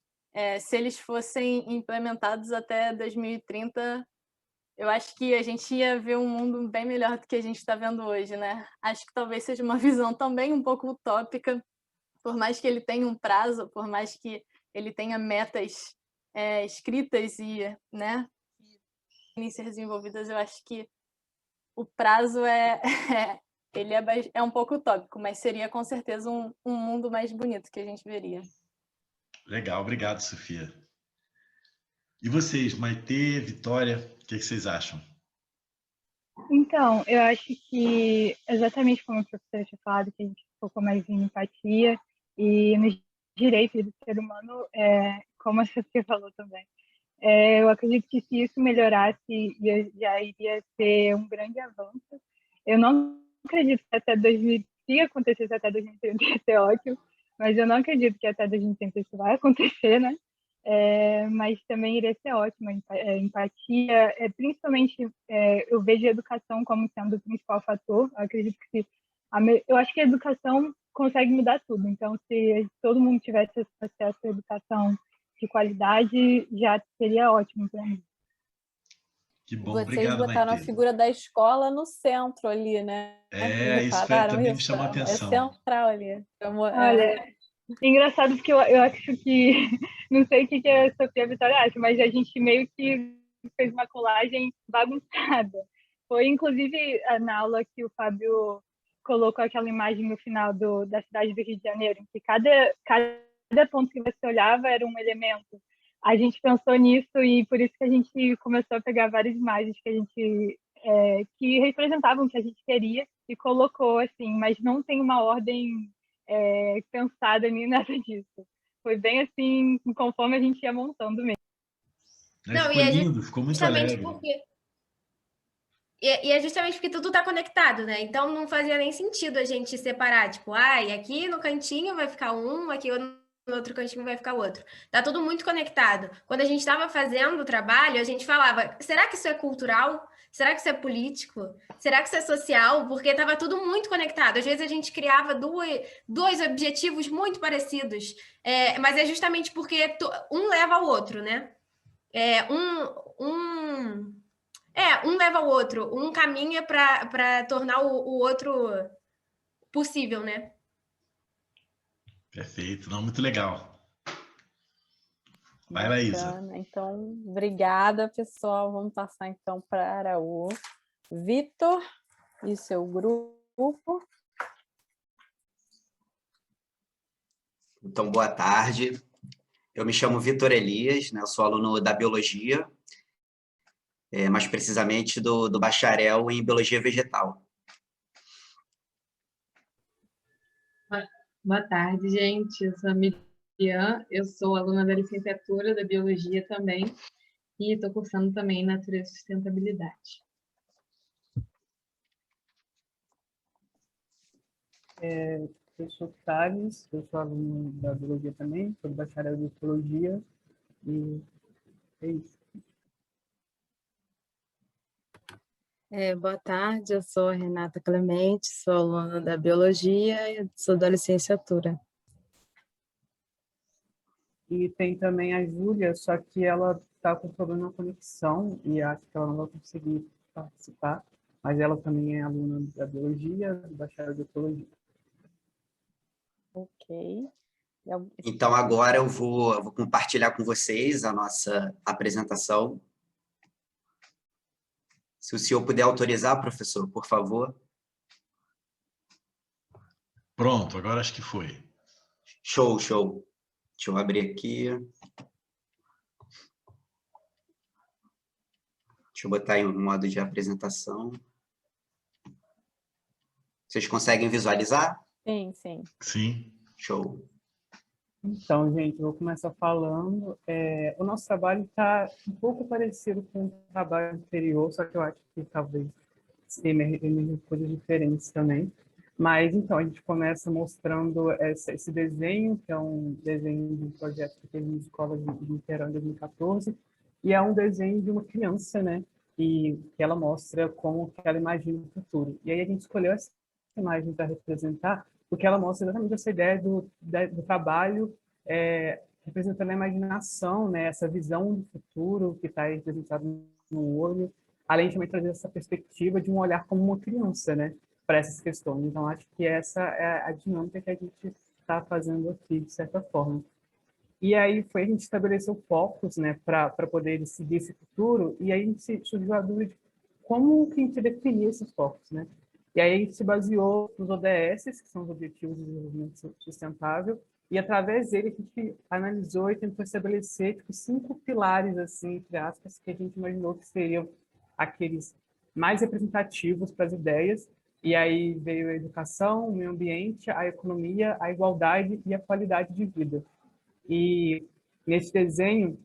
Se eles fossem implementados até 2030, eu acho que a gente ia ver um mundo bem melhor do que a gente está vendo hoje, né? Acho que talvez seja uma visão também um pouco utópica, por mais que ele tenha um prazo, por mais que ele tenha metas escritas e, né, ser desenvolvidas, eu acho que o prazo ele é um pouco utópico, mas seria com certeza um mundo mais bonito que a gente veria. Legal, obrigado, Sofia. E vocês, Maitê, Vitória, o que vocês acham? Então, eu acho que, exatamente como a professora tinha falado, que a gente focou mais em empatia e nos direitos do ser humano, como a Sofia falou também. Eu acredito que se isso melhorasse, já iria ser um grande avanço. Eu não acredito que até 2000, se acontecesse até 2030 ia ser ótimo, mas eu não acredito que até 2030 isso vai acontecer, né? Mas também iria ser ótimo. Empatia, principalmente, eu vejo a educação como sendo o principal fator. Eu acredito que eu acho que a educação consegue mudar tudo. Então, se todo mundo tivesse acesso à educação de qualidade, já seria ótimo para mim. Que bom, Vocês obrigado, botaram a Maite. figura da escola no centro ali, né? Isso também me chamou a atenção. É central ali. Olha, engraçado porque eu acho que, não sei o que a Sofia e a Vitória acham, mas a gente meio que fez uma colagem bagunçada. Foi, inclusive, na aula que o Fábio colocou aquela imagem no final da cidade do Rio de Janeiro, em que cada ponto que você olhava era um elemento. A gente pensou nisso e por isso que a gente começou a pegar várias imagens que a gente que representavam o que a gente queria e colocou assim, mas não tem uma ordem pensada nem nada disso. Foi bem assim, conforme a gente ia montando mesmo. Não, ficou lindo, ficou muito alegre. E é justamente porque tudo está conectado, né? Então não fazia nem sentido a gente separar, tipo, aqui no cantinho vai ficar um, aqui no outro cantinho vai ficar outro. Tá tudo muito conectado. Quando a gente estava fazendo o trabalho, a gente falava, será que isso é cultural? Será que isso é político? Será que isso é social? Porque estava tudo muito conectado. Às vezes a gente criava dois objetivos muito parecidos, mas é justamente porque um leva ao outro, né? Um leva ao outro, um caminha para tornar o outro possível, né? Perfeito, não, muito legal. Vai, Laísa. Então, obrigada, pessoal. Vamos passar então para o Vitor e seu grupo. Então, boa tarde. Eu me chamo Vitor Elias, né? Eu sou aluno da Biologia, mais precisamente do bacharel em Biologia Vegetal. Boa tarde, gente. Eu sou a Miriam, eu sou aluna da licenciatura da Biologia também e estou cursando também Natureza e Sustentabilidade. Eu sou Thales, eu sou aluno da Biologia também, sou bacharel de Biologia e é isso. Boa tarde, eu sou a Renata Clemente, sou aluna da Biologia e sou da licenciatura. E tem também a Júlia, só que ela está com problema na conexão e acho que ela não vai conseguir participar, mas ela também é aluna da Biologia, do bacharel de Biologia. Ok. Então, agora eu vou compartilhar com vocês a nossa apresentação. Se o senhor puder autorizar, professor, por favor. Pronto, agora acho que foi. Show, show. Deixa eu abrir aqui. Deixa eu botar em modo de apresentação. Vocês conseguem visualizar? Sim, sim. Sim. Show. Então, gente, eu vou começar falando. O nosso trabalho está um pouco parecido com o trabalho anterior, só que eu acho que talvez emergem coisas diferentes também. Mas, então, a gente começa mostrando esse desenho, que é um desenho de um projeto que teve na escola de Niterói em 2014, e é um desenho de uma criança, né? E que ela mostra como que ela imagina o futuro. E aí a gente escolheu essa imagem para representar, porque ela mostra exatamente essa ideia do trabalho representando a imaginação, né? Essa visão do futuro que está representada no olho, além de também trazer essa perspectiva de um olhar como uma criança, né? Para essas questões. Então, acho que essa é a dinâmica que a gente está fazendo aqui, de certa forma. E aí a gente estabeleceu focos, né, para poder decidir esse futuro, e aí a gente surgiu a dúvida de como que a gente definia esses focos, né? E aí a gente se baseou nos ODS, que são os Objetivos de Desenvolvimento Sustentável, e através dele a gente analisou e tentou estabelecer 5 pilares, assim, entre aspas, que a gente imaginou que seriam aqueles mais representativos para as ideias, e aí veio a educação, o meio ambiente, a economia, a igualdade e a qualidade de vida. E nesse desenho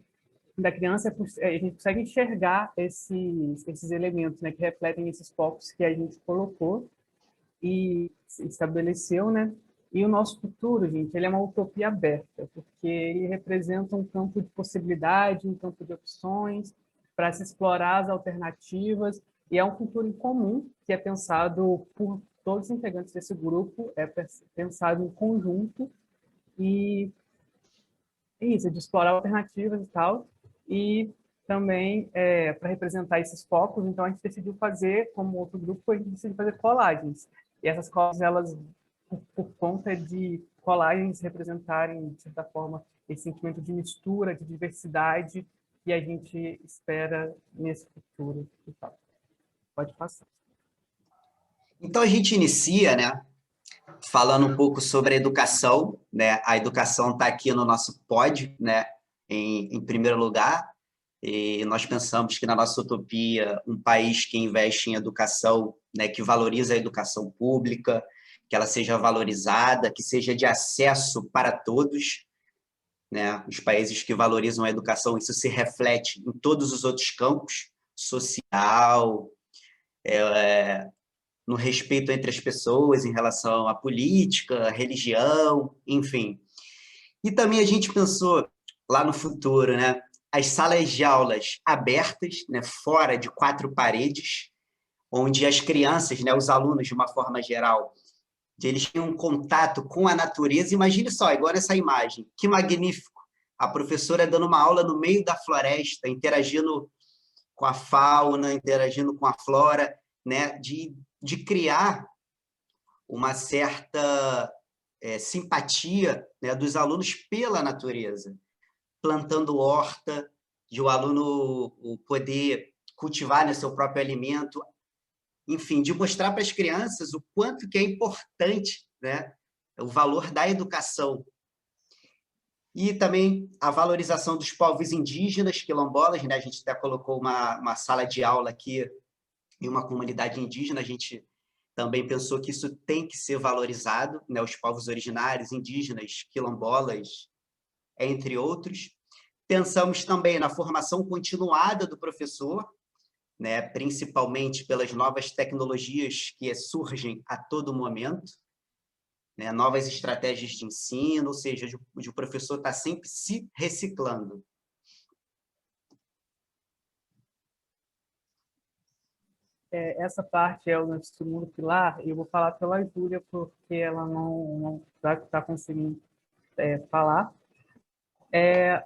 da criança, a gente consegue enxergar esses elementos, né, que refletem esses focos que a gente colocou e estabeleceu, né? E o nosso futuro, gente, ele é uma utopia aberta, porque ele representa um campo de possibilidade, um campo de opções para se explorar as alternativas, e é um futuro em comum que é pensado por todos os integrantes desse grupo, é pensado em conjunto, e isso, de explorar alternativas e tal, e também para representar esses focos, então a gente decidiu fazer, como outro grupo, a gente decidiu fazer colagens. E essas colagens, elas, por conta de colagens representarem, de certa forma, esse sentimento de mistura, de diversidade, que a gente espera nesse futuro. Pode passar. Então, a gente inicia, né, falando um pouco sobre a educação, né? A educação está aqui no nosso pódio, né, em primeiro lugar, e nós pensamos que na nossa utopia, um país que investe em educação, né, que valoriza a educação pública, que ela seja valorizada, que seja de acesso para todos, né? Os países que valorizam a educação, isso se reflete em todos os outros campos, social, no respeito entre as pessoas em relação à política, religião, enfim. E também a gente pensou lá no futuro, né, as salas de aulas abertas, né, fora de 4 paredes, onde as crianças, né, os alunos, de uma forma geral, eles tinham um contato com a natureza. Imagine só, igual essa imagem, que magnífico! A professora dando uma aula no meio da floresta, interagindo com a fauna, interagindo com a flora, né, de criar uma certa simpatia, né, dos alunos pela natureza, plantando horta, de o aluno poder cultivar, né, seu próprio alimento, enfim, de mostrar para as crianças o quanto que é importante, né, o valor da educação. E também a valorização dos povos indígenas, quilombolas, né? A gente até colocou uma sala de aula aqui em uma comunidade indígena, a gente também pensou que isso tem que ser valorizado, né? Os povos originários, indígenas, quilombolas, entre outros. Pensamos também na formação continuada do professor, né? Principalmente pelas novas tecnologias que surgem a todo momento, né? Novas estratégias de ensino, ou seja, de o professor estar sempre se reciclando. Essa parte é o nosso segundo pilar, e eu vou falar pela Júlia, porque ela não está conseguindo falar.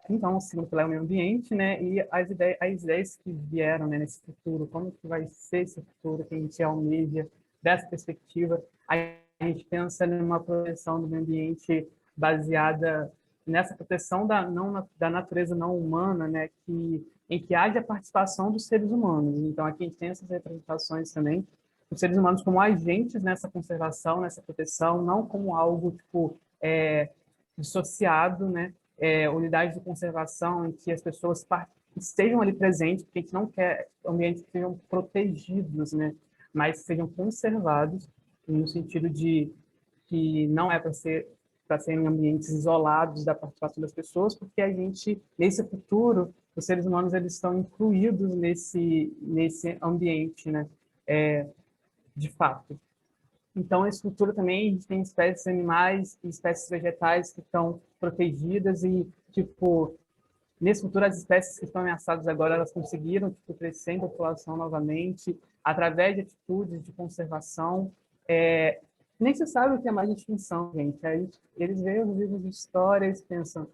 Então, o segundo pilar é o meio ambiente, né? E as ideias que vieram, né, nesse futuro, como que vai ser esse futuro que a gente almeja, dessa perspectiva, a gente pensa numa proteção do meio ambiente baseada nessa proteção da natureza não humana, né? Em que haja a participação dos seres humanos. Então, aqui a gente tem essas representações também, os seres humanos como agentes nessa conservação, nessa proteção, não como algo tipo dissociado, né? Unidade de conservação em que as pessoas estejam ali presentes, porque a gente não quer ambientes que sejam protegidos, né? Mas que sejam conservados, no sentido de que não é para serem ambientes isolados da participação das pessoas, porque a gente, nesse futuro, os seres humanos eles estão incluídos nesse ambiente, né? De fato. Então, nesse futuro também, a gente tem espécies animais e espécies vegetais que estão protegidas e, tipo, nesse futuro, as espécies que estão ameaçadas agora, elas conseguiram, tipo, crescer em população novamente, através de atitudes de conservação. Nem se sabe o que é mais extinção, gente. Aí, eles veem os livros de história e pensam,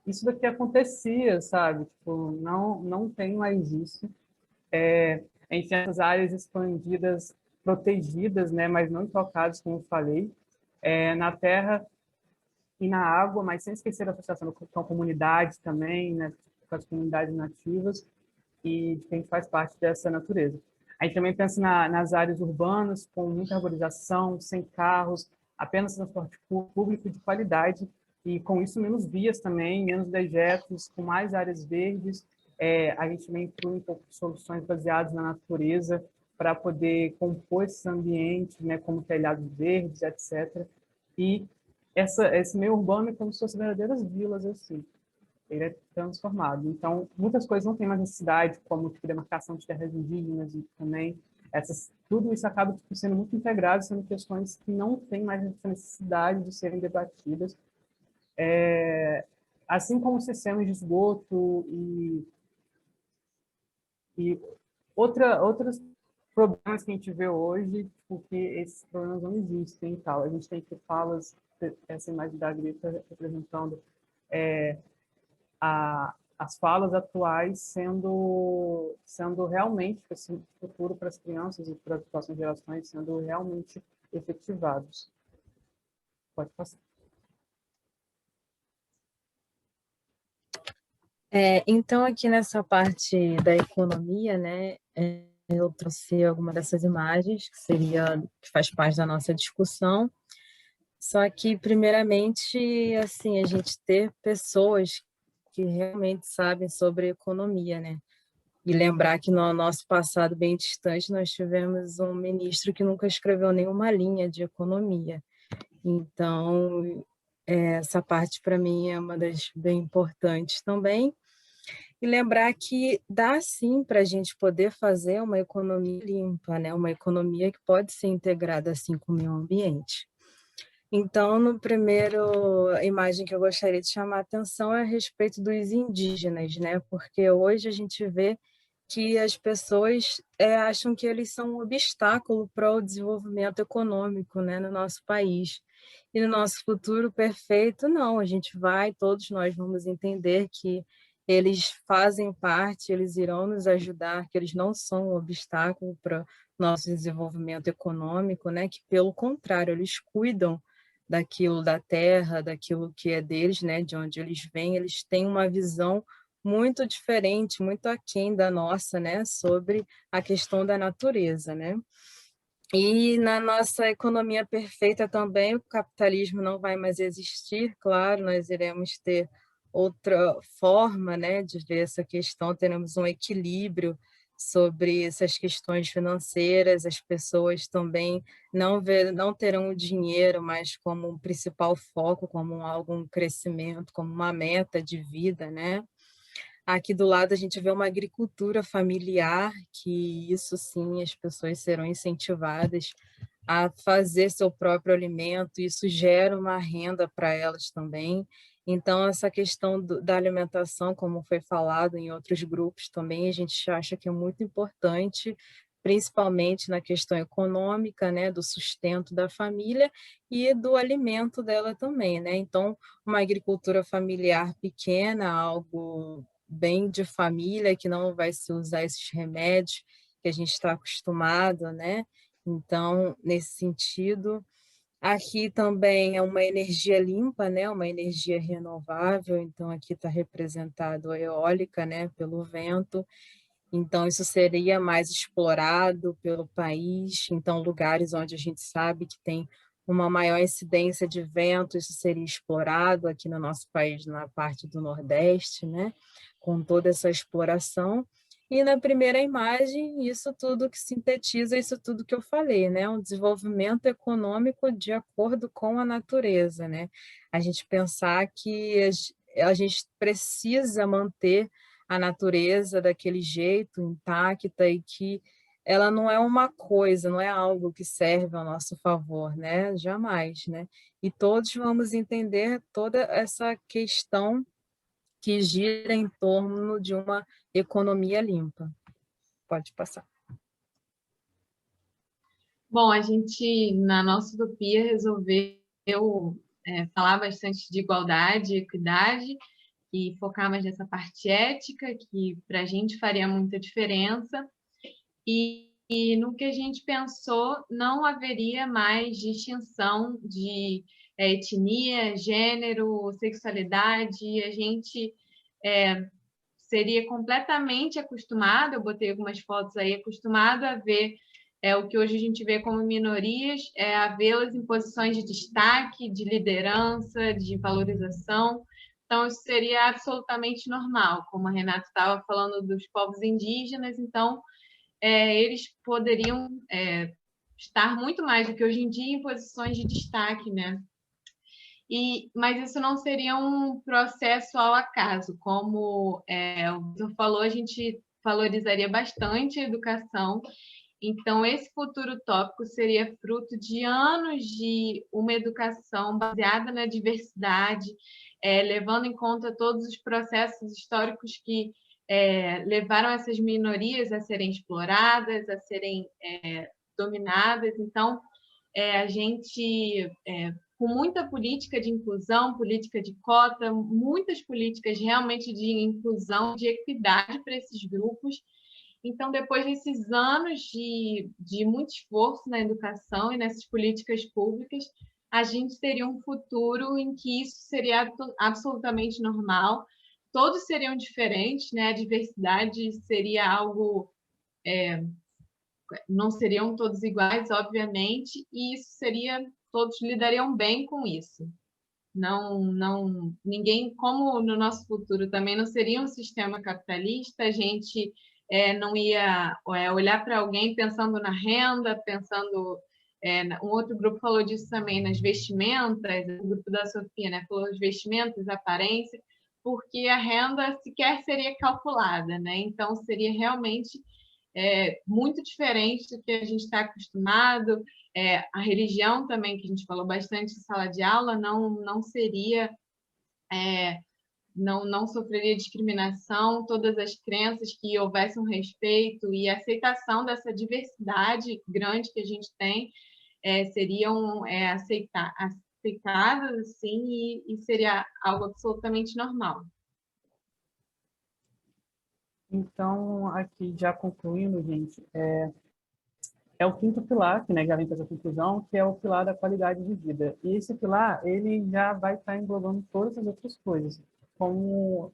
isso daqui acontecia, sabe? Tipo, não tem mais isso. A gente tem essas áreas expandidas, protegidas, né, mas não intocadas, como eu falei, na terra e na água, mas sem esquecer a associação com a comunidade também, né, com as comunidades nativas, e de que a gente faz parte dessa natureza. A gente também pensa nas áreas urbanas, com muita arborização, sem carros, apenas transporte público de qualidade, e com isso menos vias também, menos dejetos, com mais áreas verdes. A gente também inclui um pouco de soluções baseadas na natureza, para poder compor esses ambientes, né, como telhados verdes, etc. E esse meio urbano é como se fossem verdadeiras vilas, assim. Ele é transformado. Então, muitas coisas não têm mais necessidade, como tipo, demarcação de terras indígenas e também tudo isso acaba tipo, sendo muito integrado, sendo questões que não têm mais essa necessidade de serem debatidas. Assim como sistemas de esgoto e outros problemas que a gente vê hoje, porque esses problemas não existem e tal. A gente tem que falas, essa imagem da Greta representando as falas atuais sendo realmente esse futuro para as crianças e para as próximas gerações sendo realmente efetivados. Pode passar. Então, aqui nessa parte da economia, né, eu trouxe alguma dessas imagens que faz parte da nossa discussão. Só que, primeiramente, assim, a gente ter pessoas que realmente sabem sobre economia, né? E lembrar que no nosso passado bem distante nós tivemos um ministro que nunca escreveu nenhuma linha de economia. Então, essa parte para mim é uma das bem importantes também. E lembrar que dá sim para a gente poder fazer uma economia limpa, né? Uma economia que pode ser integrada assim com o meio ambiente. Então, no primeiro imagem que eu gostaria de chamar a atenção é a respeito dos indígenas, né? Porque hoje a gente vê que as pessoas acham que eles são um obstáculo para o desenvolvimento econômico, né, no nosso país. E no nosso futuro perfeito, não, todos nós vamos entender que eles fazem parte, eles irão nos ajudar, que eles não são um obstáculo para o nosso desenvolvimento econômico, né, que pelo contrário, eles cuidam daquilo da terra, daquilo que é deles, né, de onde eles vêm, eles têm uma visão muito diferente, muito aquém da nossa, né, sobre a questão da natureza, né? E na nossa economia perfeita também, o capitalismo não vai mais existir, claro, nós iremos ter outra forma, né, de ver essa questão, teremos um equilíbrio sobre essas questões financeiras, as pessoas também não terão o dinheiro mais como um principal foco, como algum crescimento, como uma meta de vida, né? Aqui do lado a gente vê uma agricultura familiar, que isso sim, as pessoas serão incentivadas a fazer seu próprio alimento, isso gera uma renda para elas também. Então, essa questão da alimentação, como foi falado em outros grupos também, a gente acha que é muito importante, principalmente na questão econômica, né, do sustento da família e do alimento dela também, né? Então, uma agricultura familiar pequena, algo bem de família, que não vai se usar esses remédios que a gente está acostumado, né? Então, nesse sentido, aqui também é uma energia limpa, né? Uma energia renovável, então aqui está representado a eólica, né? Pelo vento, então isso seria mais explorado pelo país, então lugares onde a gente sabe que tem uma maior incidência de vento, isso seria explorado aqui no nosso país, na parte do Nordeste, né? Com toda essa exploração. E na primeira imagem, isso tudo que sintetiza isso tudo que eu falei, né? Um desenvolvimento econômico de acordo com a natureza, né? A gente pensar que a gente precisa manter a natureza daquele jeito, intacta, e que ela não é uma coisa, não é algo que serve ao nosso favor, né? Jamais, né? E todos vamos entender toda essa questão que gira em torno de uma economia limpa. Pode passar. Bom, a gente, na nossa utopia, resolveu falar bastante de igualdade e equidade e focar mais nessa parte ética, que para a gente faria muita diferença. E no que a gente pensou, não haveria mais distinção de etnia, gênero, sexualidade. A gente seria completamente acostumado, eu botei algumas fotos aí, acostumado a ver o que hoje a gente vê como minorias, a vê-las em posições de destaque, de liderança, de valorização. Então, isso seria absolutamente normal, como a Renata estava falando dos povos indígenas. Então, eles poderiam estar muito mais do que hoje em dia em posições de destaque, né? Mas isso não seria um processo ao acaso, como o Vitor falou, a gente valorizaria bastante a educação. Então, esse futuro utópico seria fruto de anos de uma educação baseada na diversidade, levando em conta todos os processos históricos que levaram essas minorias a serem exploradas, a serem dominadas. Então, a gente, com muita política de inclusão, política de cota, muitas políticas realmente de inclusão, de equidade para esses grupos. Então, depois desses anos de muito esforço na educação e nessas políticas públicas, a gente teria um futuro em que isso seria absolutamente normal, todos seriam diferentes, né? A diversidade seria algo... não seriam todos iguais, obviamente, e isso seria... todos lidariam bem com isso. Ninguém, como no nosso futuro também não seria um sistema capitalista, a gente não ia olhar para alguém pensando na renda, pensando... um outro grupo falou disso também, nas vestimentas, o grupo da Sofia, né, falou as vestimentas, aparência, porque a renda sequer seria calculada, né? Então, seria realmente muito diferente do que a gente está acostumado. A religião também, que a gente falou bastante em sala de aula, não seria... não sofreria discriminação, todas as crenças, que houvesse um respeito e aceitação dessa diversidade grande que a gente tem, seriam aceitadas, assim, e seria algo absolutamente normal. Então, aqui, já concluindo, gente, é o quinto pilar, que, né, já vem para essa conclusão, que é o pilar da qualidade de vida. E esse pilar, ele já vai estar englobando todas as outras coisas, como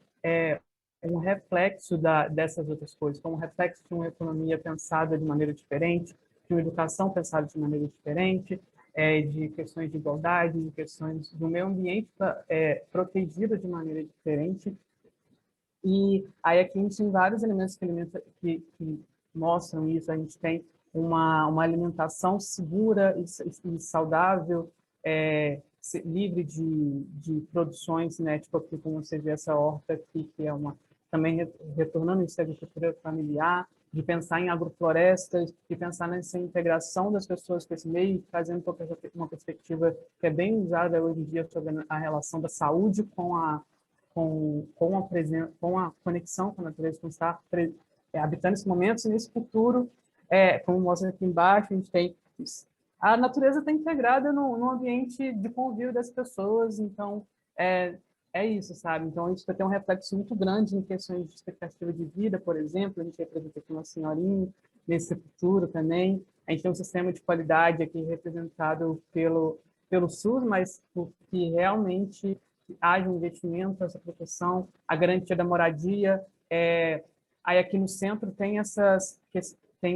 um reflexo dessas outras coisas, como um reflexo de uma economia pensada de maneira diferente, de uma educação pensada de maneira diferente, de questões de igualdade, de questões do meio ambiente protegido de maneira diferente. E aí aqui a gente tem vários elementos que mostram isso. A gente tem uma alimentação segura e saudável, livre de produções, né? Tipo aqui, como você vê essa horta aqui, que é também retornando isso à agricultura familiar, de pensar em agroflorestas, de pensar nessa integração das pessoas com esse meio, trazendo uma perspectiva que é bem usada hoje em dia sobre a relação da saúde com a conexão com a natureza, com estar habitando esses momentos. E nesse futuro, como mostra aqui embaixo, a gente tem a natureza está integrada no ambiente de convívio das pessoas. Então é isso, sabe? Então a gente vai ter um reflexo muito grande em questões de expectativa de vida, por exemplo. A gente representa aqui uma senhorinha nesse futuro também. A gente tem um sistema de qualidade aqui representado pelo SUS, mas que realmente haja um investimento, essa proteção, a garantia da moradia. Aí aqui no centro tem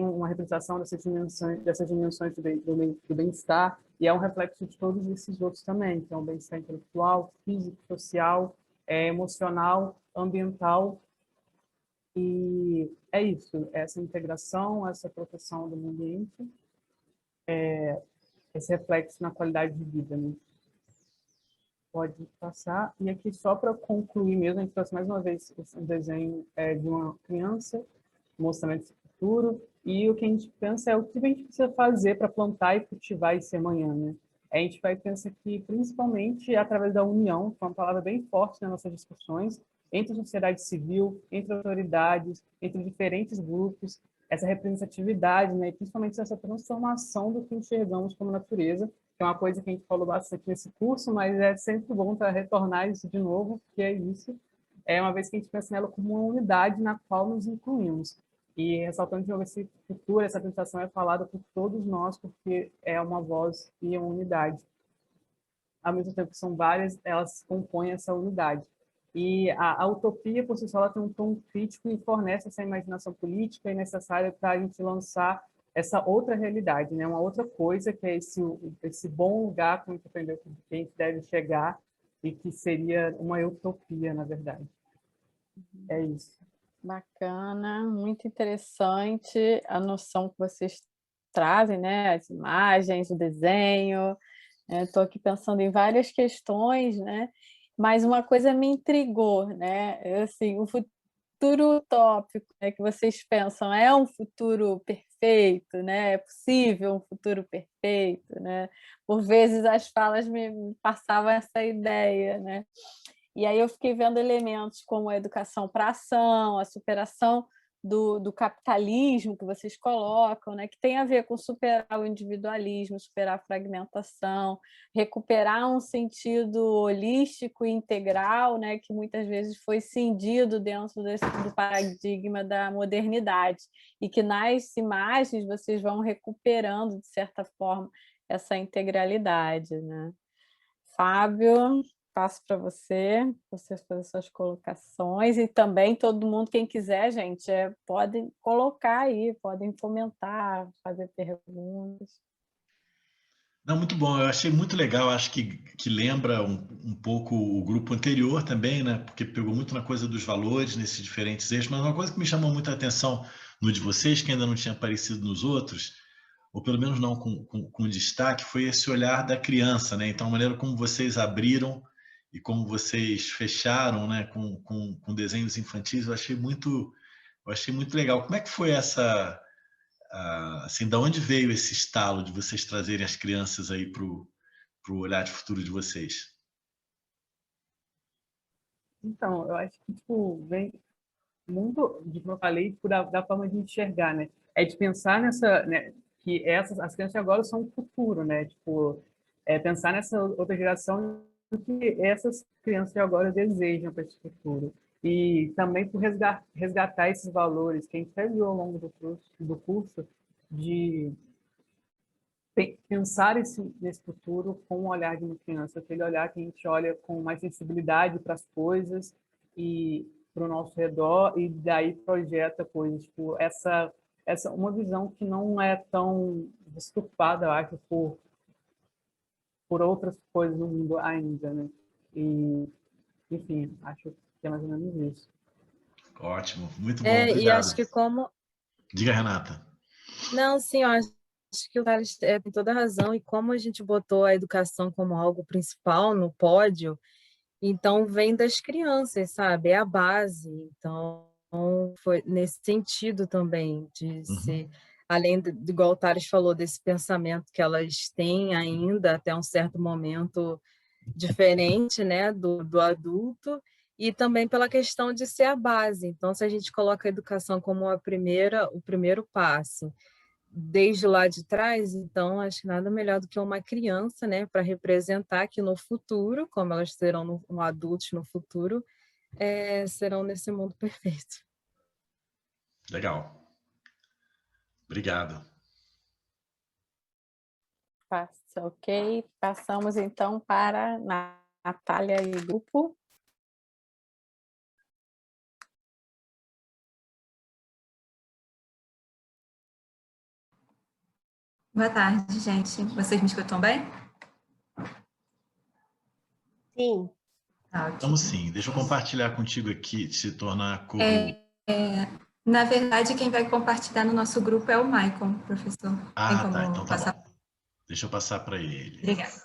uma representação dessas dimensões do bem-estar, e é um reflexo de todos esses outros também. Então, bem-estar intelectual, físico, social, emocional, ambiental. E é isso, essa integração, essa proteção do meio ambiente, esse reflexo na qualidade de vida, né? Pode passar. E aqui, só para concluir mesmo, a gente trouxe mais uma vez um desenho de uma criança, mostrando esse futuro, e o que a gente pensa é o que a gente precisa fazer para plantar e cultivar esse amanhã, né? A gente vai pensar que, principalmente, através da união, que é uma palavra bem forte nas nossas discussões, entre a sociedade civil, entre autoridades, entre diferentes grupos, essa representatividade, né? E principalmente essa transformação do que enxergamos como natureza, que é uma coisa que a gente falou bastante nesse curso, mas é sempre bom para retornar isso de novo, porque é isso, uma vez que a gente pensa nela como uma unidade na qual nos incluímos. E ressaltando de novo, esse futuro, essa apresentação é falada por todos nós, porque é uma voz e uma unidade. Ao mesmo tempo que são várias, elas compõem essa unidade. E a utopia, por si só, ela tem um tom crítico e fornece essa imaginação política e necessária para a gente lançar essa outra realidade, né? Uma outra coisa, que é esse bom lugar que a gente aprendeu que a gente deve chegar, e que seria uma utopia, na verdade. É isso. Bacana, muito interessante a noção que vocês trazem, né? As imagens, o desenho. Estou aqui pensando em várias questões, né? Mas uma coisa me intrigou, né? Assim, o futuro utópico, né, que vocês pensam é um futuro perfeito, né? É possível um futuro perfeito, né? Por vezes as falas me passavam essa ideia, né? E aí eu fiquei vendo elementos como a educação para a ação, a superação do capitalismo que vocês colocam, né, que tem a ver com superar o individualismo, superar a fragmentação, recuperar um sentido holístico e integral, né, que muitas vezes foi cindido dentro do paradigma da modernidade, e que nas imagens vocês vão recuperando, de certa forma, essa integralidade, né? Fábio, passo para você fazer suas colocações, e também todo mundo, quem quiser, gente, podem colocar aí, podem comentar, fazer perguntas. Não, muito bom, eu achei muito legal, acho que lembra um pouco o grupo anterior também, né? Porque pegou muito na coisa dos valores, nesses diferentes eixos, mas uma coisa que me chamou muita atenção no de vocês, que ainda não tinha aparecido nos outros, ou pelo menos não com destaque, foi esse olhar da criança, né? Então, a maneira como vocês abriram e como vocês fecharam, né, com desenhos infantis, eu achei muito legal. Como é que foi assim, da onde veio esse estalo de vocês trazerem as crianças aí para o olhar de futuro de vocês? Então, eu acho que, tipo, vem muito, de como eu falei, tipo, da forma de enxergar, né? É de pensar nessa, né, que as crianças agora são o futuro, né? Tipo, pensar nessa outra geração que essas crianças de agora desejam para esse futuro. E também por resgatar esses valores que a gente até viu ao longo do curso de pensar nesse futuro com o olhar de uma criança, aquele olhar que a gente olha com mais sensibilidade para as coisas e para o nosso redor, e daí projeta coisas, tipo, essa uma visão que não é tão deturpada, eu acho, por outras coisas no mundo ainda, né? E, enfim, acho que é mais ou menos isso. Ótimo, muito bom, E obrigado. acho que como... Diga, Renata. Não, sim, eu acho que o Thales tem toda a razão, e como a gente botou a educação como algo principal no pódio, então vem das crianças, sabe? É a base. Então, foi nesse sentido também, de ser, além de, igual o Thales falou, desse pensamento que elas têm ainda até um certo momento diferente, né, do adulto, e também pela questão de ser a base. Então, se a gente coloca a educação como o primeiro passo, desde lá de trás, então acho que nada melhor do que uma criança, né, para representar que no futuro, como elas serão no adultos no futuro, serão nesse mundo perfeito. Legal. Obrigado. Passa, ok. Passamos então para Natália e grupo. Boa tarde, gente. Vocês me escutam bem? Sim. Estamos sim. Deixa eu compartilhar contigo aqui, se tornar Na verdade, quem vai compartilhar no nosso grupo é o Maicon, professor. Tem como tá, então tá passar? bom. Deixa eu passar para ele. Obrigada.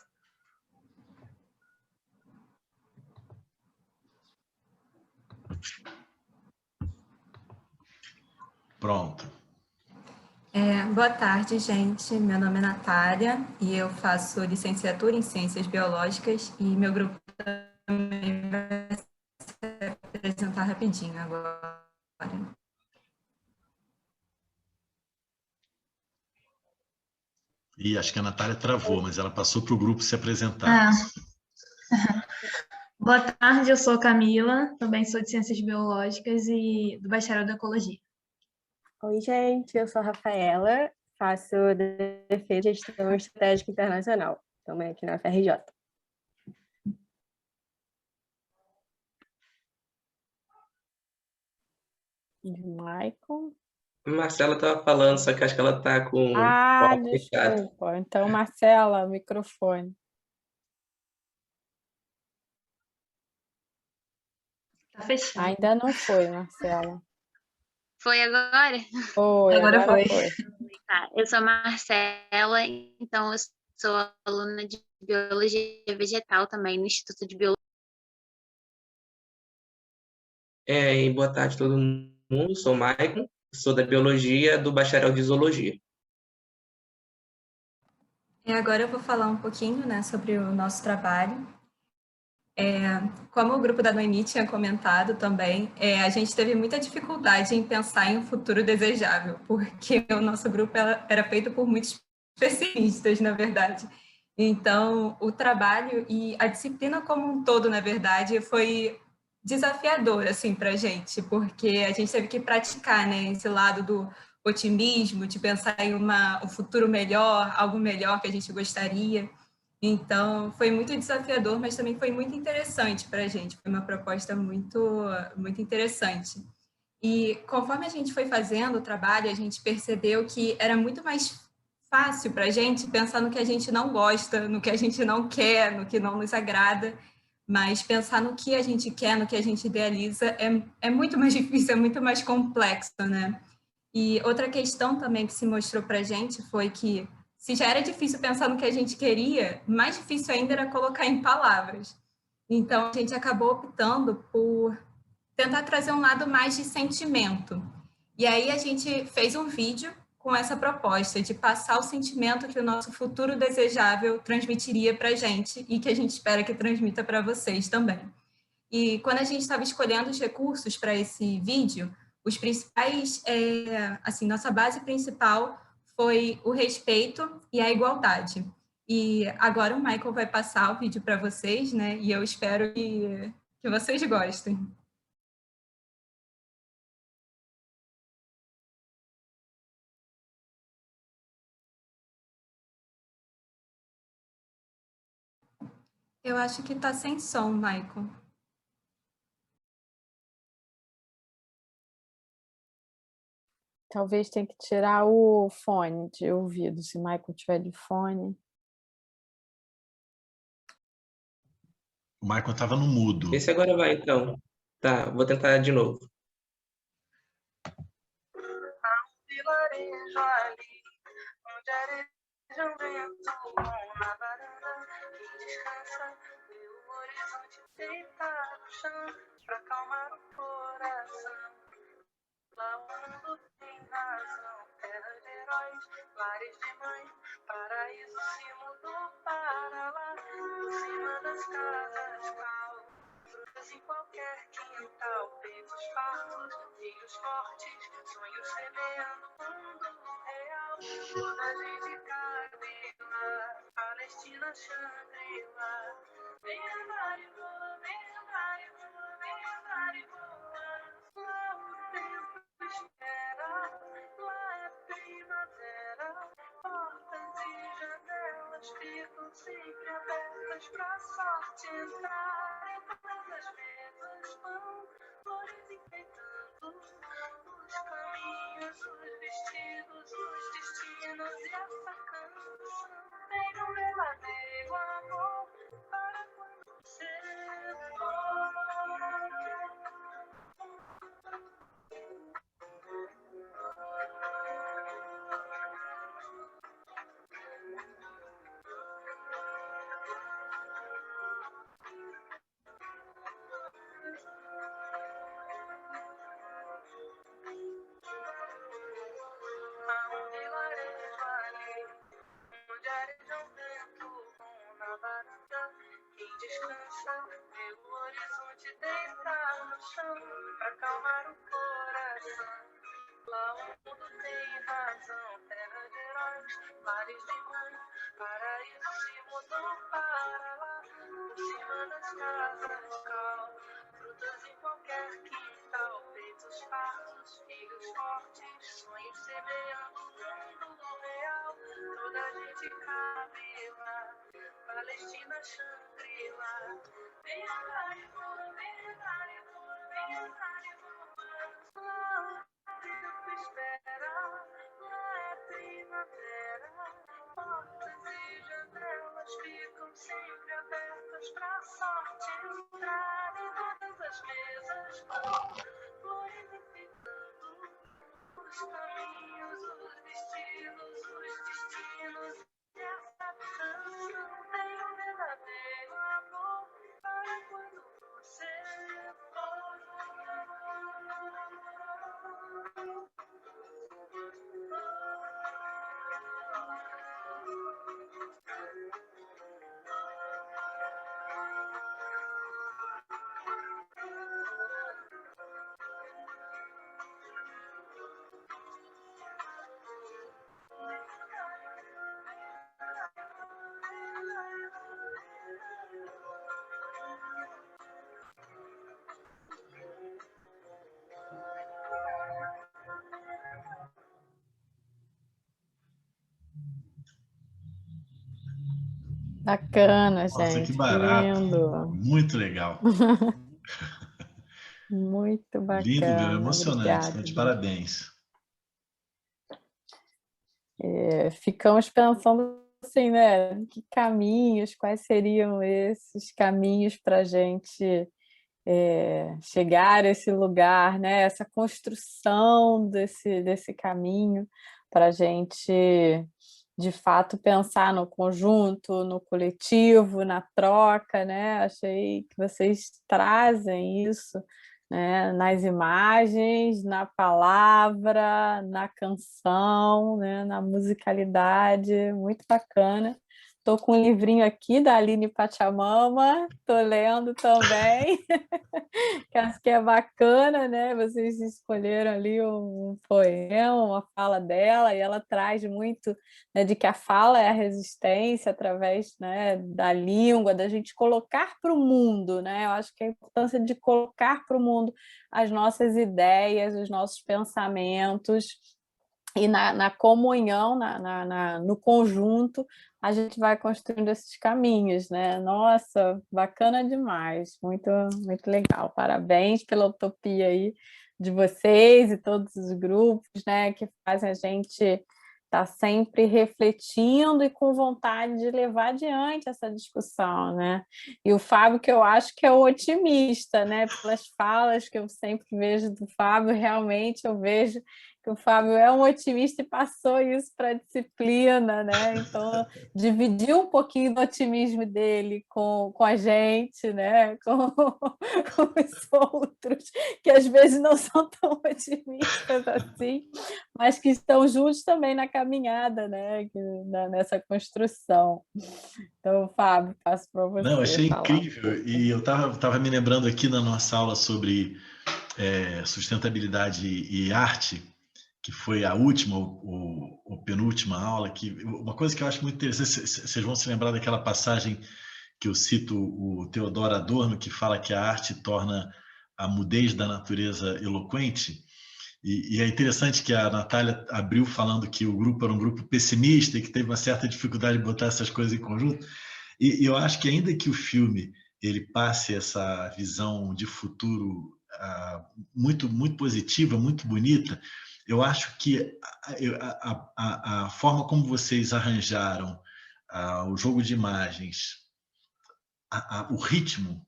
Pronto. Boa tarde, gente. Meu nome é Natália e eu faço licenciatura em Ciências Biológicas, e meu grupo também vai se apresentar rapidinho agora. E acho que a Natália travou, mas ela passou para o grupo se apresentar. Boa tarde, eu sou Camila, também sou de Ciências Biológicas e do bacharel de Ecologia. Oi, gente, eu sou a Rafaela, faço Defesa e Gestão Estratégica Internacional, também aqui na UFRJ. Michael. Marcela estava falando, só que acho que ela está com o áudio fechado. Desculpa. Então, Marcela, microfone. Tá fechado. Ainda não foi, Marcela. Foi agora? Foi, Agora foi. Tá, eu sou a Marcela, então eu sou aluna de Biologia Vegetal também no Instituto de Biologia. E boa tarde a todo mundo, sou o Maicon, sou da Biologia do Bacharel de Zoologia. E agora eu vou falar um pouquinho, né, sobre o nosso trabalho. Como o grupo da Noemi tinha comentado também, a gente teve muita dificuldade em pensar em um futuro desejável, porque o nosso grupo era feito por muitos pessimistas, na verdade. Então, o trabalho e a disciplina como um todo, na verdade, foi desafiador, assim, para a gente, porque a gente teve que praticar, né, esse lado do otimismo, de pensar em um futuro melhor, algo melhor que a gente gostaria. Então, foi muito desafiador, mas também foi muito interessante para a gente. Foi uma proposta muito, muito interessante. E conforme a gente foi fazendo o trabalho, a gente percebeu que era muito mais fácil para a gente pensar no que a gente não gosta, no que a gente não quer, no que não nos agrada, mas pensar no que a gente quer, no que a gente idealiza, é muito mais difícil, é muito mais complexo, né? E outra questão também que se mostrou para a gente foi que, se já era difícil pensar no que a gente queria, mais difícil ainda era colocar em palavras. Então, a gente acabou optando por tentar trazer um lado mais de sentimento. E aí a gente fez um vídeo com essa proposta de passar o sentimento que o nosso futuro desejável transmitiria para a gente e que a gente espera que transmita para vocês também. E quando a gente estava escolhendo os recursos para esse vídeo, os principais, assim, nossa base principal foi o respeito e a igualdade. E agora o Michael vai passar o vídeo para vocês, né? E eu espero que vocês gostem. Eu acho que está sem som, Michael. Talvez tenha que tirar o fone de ouvido, se o Michael tiver de fone. O Michael estava no mudo. Vê se agora vai, então. Tá, vou tentar de novo. Vilarejo ali, onde areja um vento na varanda, quem descansa vê o horizonte deitar no chão pra acalmar o coração. Lá o mundo tem razão, terra de heróis, lares de mãe, paraíso se mudou para lá, por cima das casas cal, frutas em qualquer quintal, peitos fartos, filhos fortes, sonhos semeando o mundo real, toda gente cabe lá, Palestina Shangri-La, vem andar e voa, vem andar e voa, vem andar e voa, lá o tempo espera, lá é primavera, portas e janelas ficam sempre abertas pra sorte entrar, em todas as mesas vão flores enfeitando os caminhos, os vestidos, os destinos e essa canção tem um verdadeiro amor para quando você for. Há um vilarejo ali, onde areja um vento bom na varanda, quem descansa vê o horizonte deitar no chão pra acalmar o coração. Lá o mundo tem razão, terra de heróis, lares de mãe, paraíso se mudou para lá, por cima das casas cal, frutas em qualquer quintal, peitos fartos, filhos fortes, sonhos semeando o mundo real, toda gente cabe lá, Palestina Shangri-La, vem andar e voa, vem andar e voa, vem andar e voa, lá o tempo espera, lá é primavera, portas e janelas ficam sempre abertas pra sorte entrar, em todas as mesas vão flores enfeitando Bacana, Nossa, que gente, que barato. lindo. Muito legal. Muito Lindo mesmo, bacana, emocionante. Então, obrigada. de parabéns. Ficamos pensando assim, né? Que caminhos, quais seriam esses caminhos para a gente chegar a esse lugar, né? Essa construção desse caminho para a gente, de fato, pensar no conjunto, no coletivo, na troca, né? Achei que vocês trazem isso, né? Nas imagens, na palavra, na canção, né? Na musicalidade, muito bacana. Estou com um livrinho aqui da Aline Pachamama, estou lendo também, que acho que é bacana, né? Vocês escolheram ali um poema, uma fala dela, e ela traz muito, né, de que a fala é a resistência através, né, da língua, da gente colocar para o mundo, né? Eu acho que a importância de colocar para o mundo as nossas ideias, os nossos pensamentos, e na comunhão, no conjunto, a gente vai construindo esses caminhos, né? Nossa, bacana demais, muito, muito legal. Parabéns pela utopia aí de vocês e todos os grupos, né, que fazem a gente estar sempre refletindo e com vontade de levar adiante essa discussão, né? E o Fábio, que eu acho que é o otimista, né? Pelas falas que eu sempre vejo do Fábio, realmente eu vejo que o Fábio é um otimista e passou isso para a disciplina, né? Então, dividiu um pouquinho do otimismo dele com a gente, né? Com os outros, que às vezes não são tão otimistas assim, mas que estão juntos também na caminhada, né? Nessa construção. Então, Fábio, passo para você. Não, achei falar. incrível. E eu estava me lembrando aqui na nossa aula sobre sustentabilidade e arte, que foi a última ou penúltima aula, que uma coisa que eu acho muito interessante, vocês vão se lembrar daquela passagem que eu cito o Theodor Adorno, que fala que a arte torna a mudez da natureza eloquente. E é interessante que a Natália abriu falando que o grupo era um grupo pessimista e que teve uma certa dificuldade de botar essas coisas em conjunto. E eu acho que ainda que o filme ele passe essa visão de futuro muito, muito positiva, muito bonita, eu acho que a forma como vocês arranjaram o jogo de imagens, o ritmo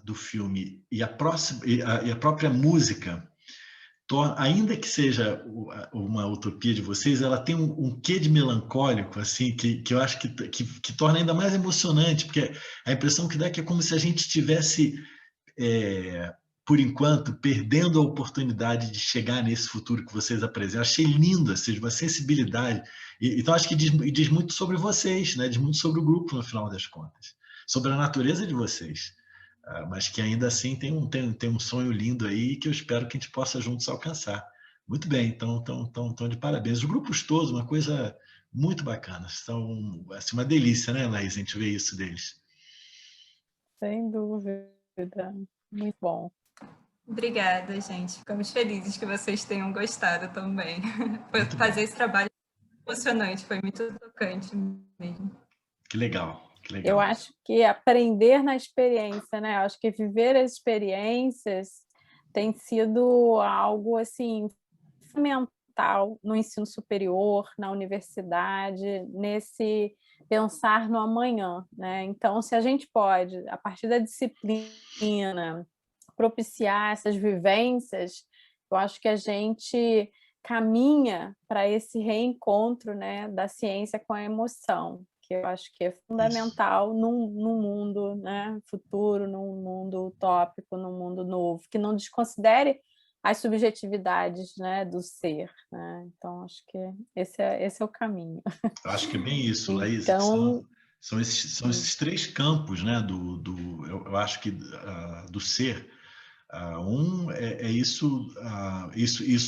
do filme e a própria música, ainda que seja uma utopia de vocês, ela tem um quê de melancólico, assim, que eu acho que torna ainda mais emocionante, porque a impressão que dá é que é como se a gente estivesse, por enquanto, perdendo a oportunidade de chegar nesse futuro que vocês apresentam. Eu achei lindo, assim, uma sensibilidade. Então, acho que diz muito sobre vocês, né? Diz muito sobre o grupo, no final das contas, sobre a natureza de vocês. Mas que ainda assim tem um sonho lindo aí que eu espero que a gente possa juntos alcançar. Muito bem, então de parabéns. Os grupos todos, uma coisa muito bacana. São assim, uma delícia, né, Laís, a gente vê isso deles. Sem dúvida, muito bom. Obrigada, gente. Ficamos felizes que vocês tenham gostado também. Fazer esse trabalho emocionante, foi muito tocante mesmo. Que legal. Eu acho que aprender na experiência, né? Eu acho que viver as experiências tem sido algo assim fundamental no ensino superior, na universidade, nesse pensar no amanhã, né? Então, se a gente pode, a partir da disciplina, propiciar essas vivências, eu acho que a gente caminha para esse reencontro, né, da ciência com a emoção, que eu acho que é fundamental num mundo, né, futuro, num mundo utópico, num mundo novo, que não desconsidere as subjetividades, né, do ser, né? Então, acho que esse é o caminho. Eu acho que é bem isso, Laís. Então, são esses três campos, né, eu acho que do ser. Um é isso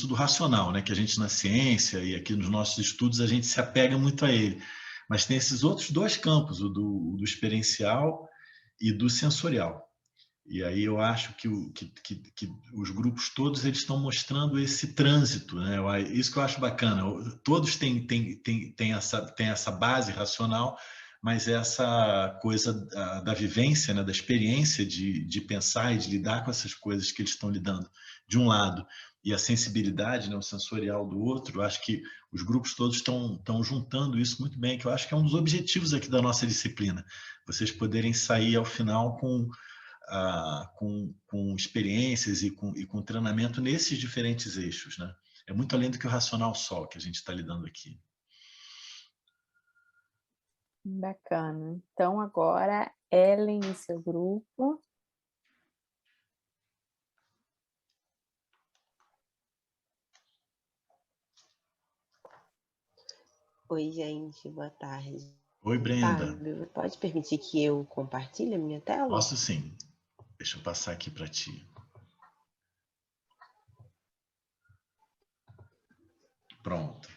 do racional, né, que a gente na ciência e aqui nos nossos estudos a gente se apega muito a ele. Mas tem esses outros dois campos, o do experiencial e do sensorial. E aí eu acho que os grupos todos eles estão mostrando esse trânsito, né? Isso que eu acho bacana. Todos têm essa base racional, mas essa coisa da vivência, né? Da experiência de pensar e de lidar com essas coisas que eles estão lidando, de um lado, e a sensibilidade, né? O sensorial do outro. Eu acho que os grupos todos estão juntando isso muito bem, que eu acho que é um dos objetivos aqui da nossa disciplina. Vocês poderem sair ao final com experiências e com treinamento nesses diferentes eixos, né? É muito além do que o racional só que a gente está lidando aqui. Bacana. Então, agora, Ellen e seu grupo. Oi, gente, boa tarde. Oi, Brenda. Fábio, pode permitir que eu compartilhe a minha tela? Posso sim. Deixa eu passar aqui para ti. Pronto.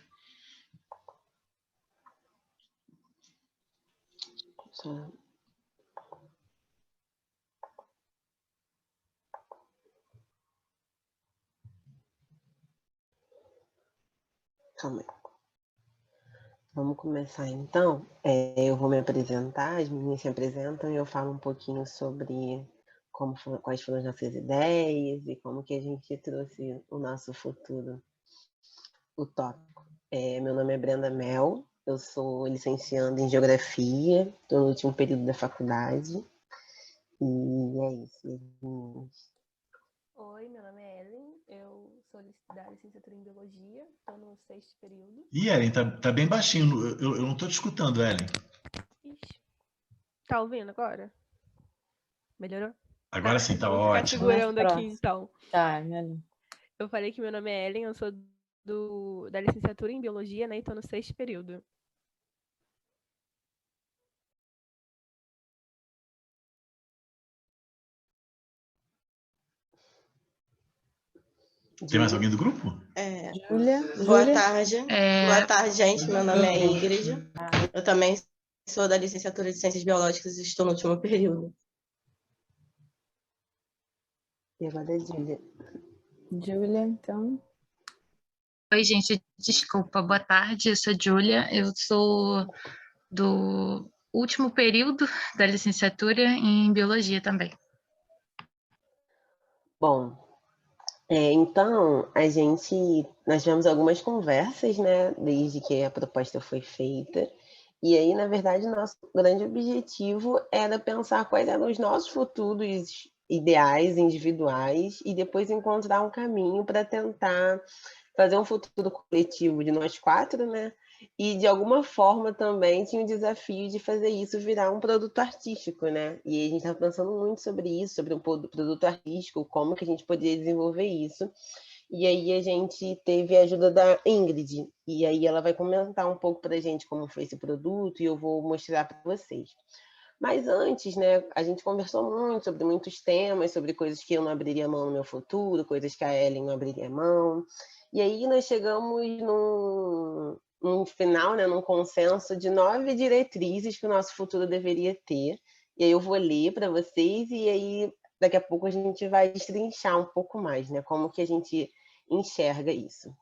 Calma aí. Vamos começar então. Eu vou me apresentar, as meninas se apresentam e eu falo um pouquinho sobre quais foram as nossas ideias e como que a gente trouxe o nosso futuro utópico. Meu nome é Brenda Mel, eu sou licencianda em Geografia, estou no último período da faculdade e é isso. Oi, meu nome é Ellen, eu sou da licenciatura em Biologia, estou no 6º período. Ih, Ellen, tá bem baixinho, eu não estou te escutando, Ellen. Ixi. Tá ouvindo agora? Melhorou? Agora sim, tá Vou ótimo. ficar segurando aqui, então. Tá, Ellen. Eu falei que meu nome é Ellen, eu sou da licenciatura em Biologia, né, e estou no 6º período. Tem mais alguém do grupo? Júlia. Boa tarde. Boa tarde, gente. Meu nome é Ingrid. Eu também sou da licenciatura de Ciências Biológicas e estou no último período. E agora é Júlia. Júlia, então. Oi, gente. Desculpa. Boa tarde. Eu sou Júlia. Eu sou do último período da licenciatura em Biologia também. Bom, então, nós tivemos algumas conversas, né, desde que a proposta foi feita, e aí, na verdade, nosso grande objetivo era pensar quais eram os nossos futuros ideais individuais e depois encontrar um caminho para tentar fazer um futuro coletivo de nós quatro, né, e de alguma forma também tinha o desafio de fazer isso virar um produto artístico, né? E a gente estava pensando muito sobre isso, sobre um produto artístico, como que a gente poderia desenvolver isso. E aí a gente teve a ajuda da Ingrid, e aí ela vai comentar um pouco para a gente como foi esse produto e eu vou mostrar para vocês. Mas antes, né, a gente conversou muito sobre muitos temas, sobre coisas que eu não abriria mão no meu futuro, coisas que a Ellen não abriria mão. E aí nós chegamos num final, né, num consenso de 9 diretrizes que o nosso futuro deveria ter. E aí eu vou ler para vocês e aí daqui a pouco a gente vai destrinchar um pouco mais, né, como que a gente enxerga isso.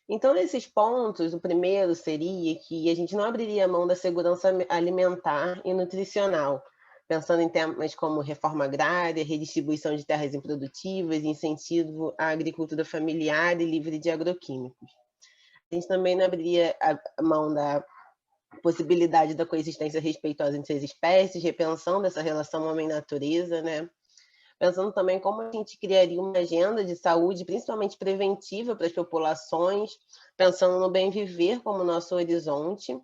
Então, nesses pontos, o primeiro seria que a gente não abriria mão da segurança alimentar e nutricional, pensando em temas como reforma agrária, redistribuição de terras improdutivas, incentivo à agricultura familiar e livre de agroquímicos. A gente também não abriria a mão da possibilidade da coexistência respeitosa entre as espécies, repensando essa relação homem-natureza, né? pensando também como a gente criaria uma agenda de saúde, principalmente preventiva para as populações, pensando no bem viver como nosso horizonte,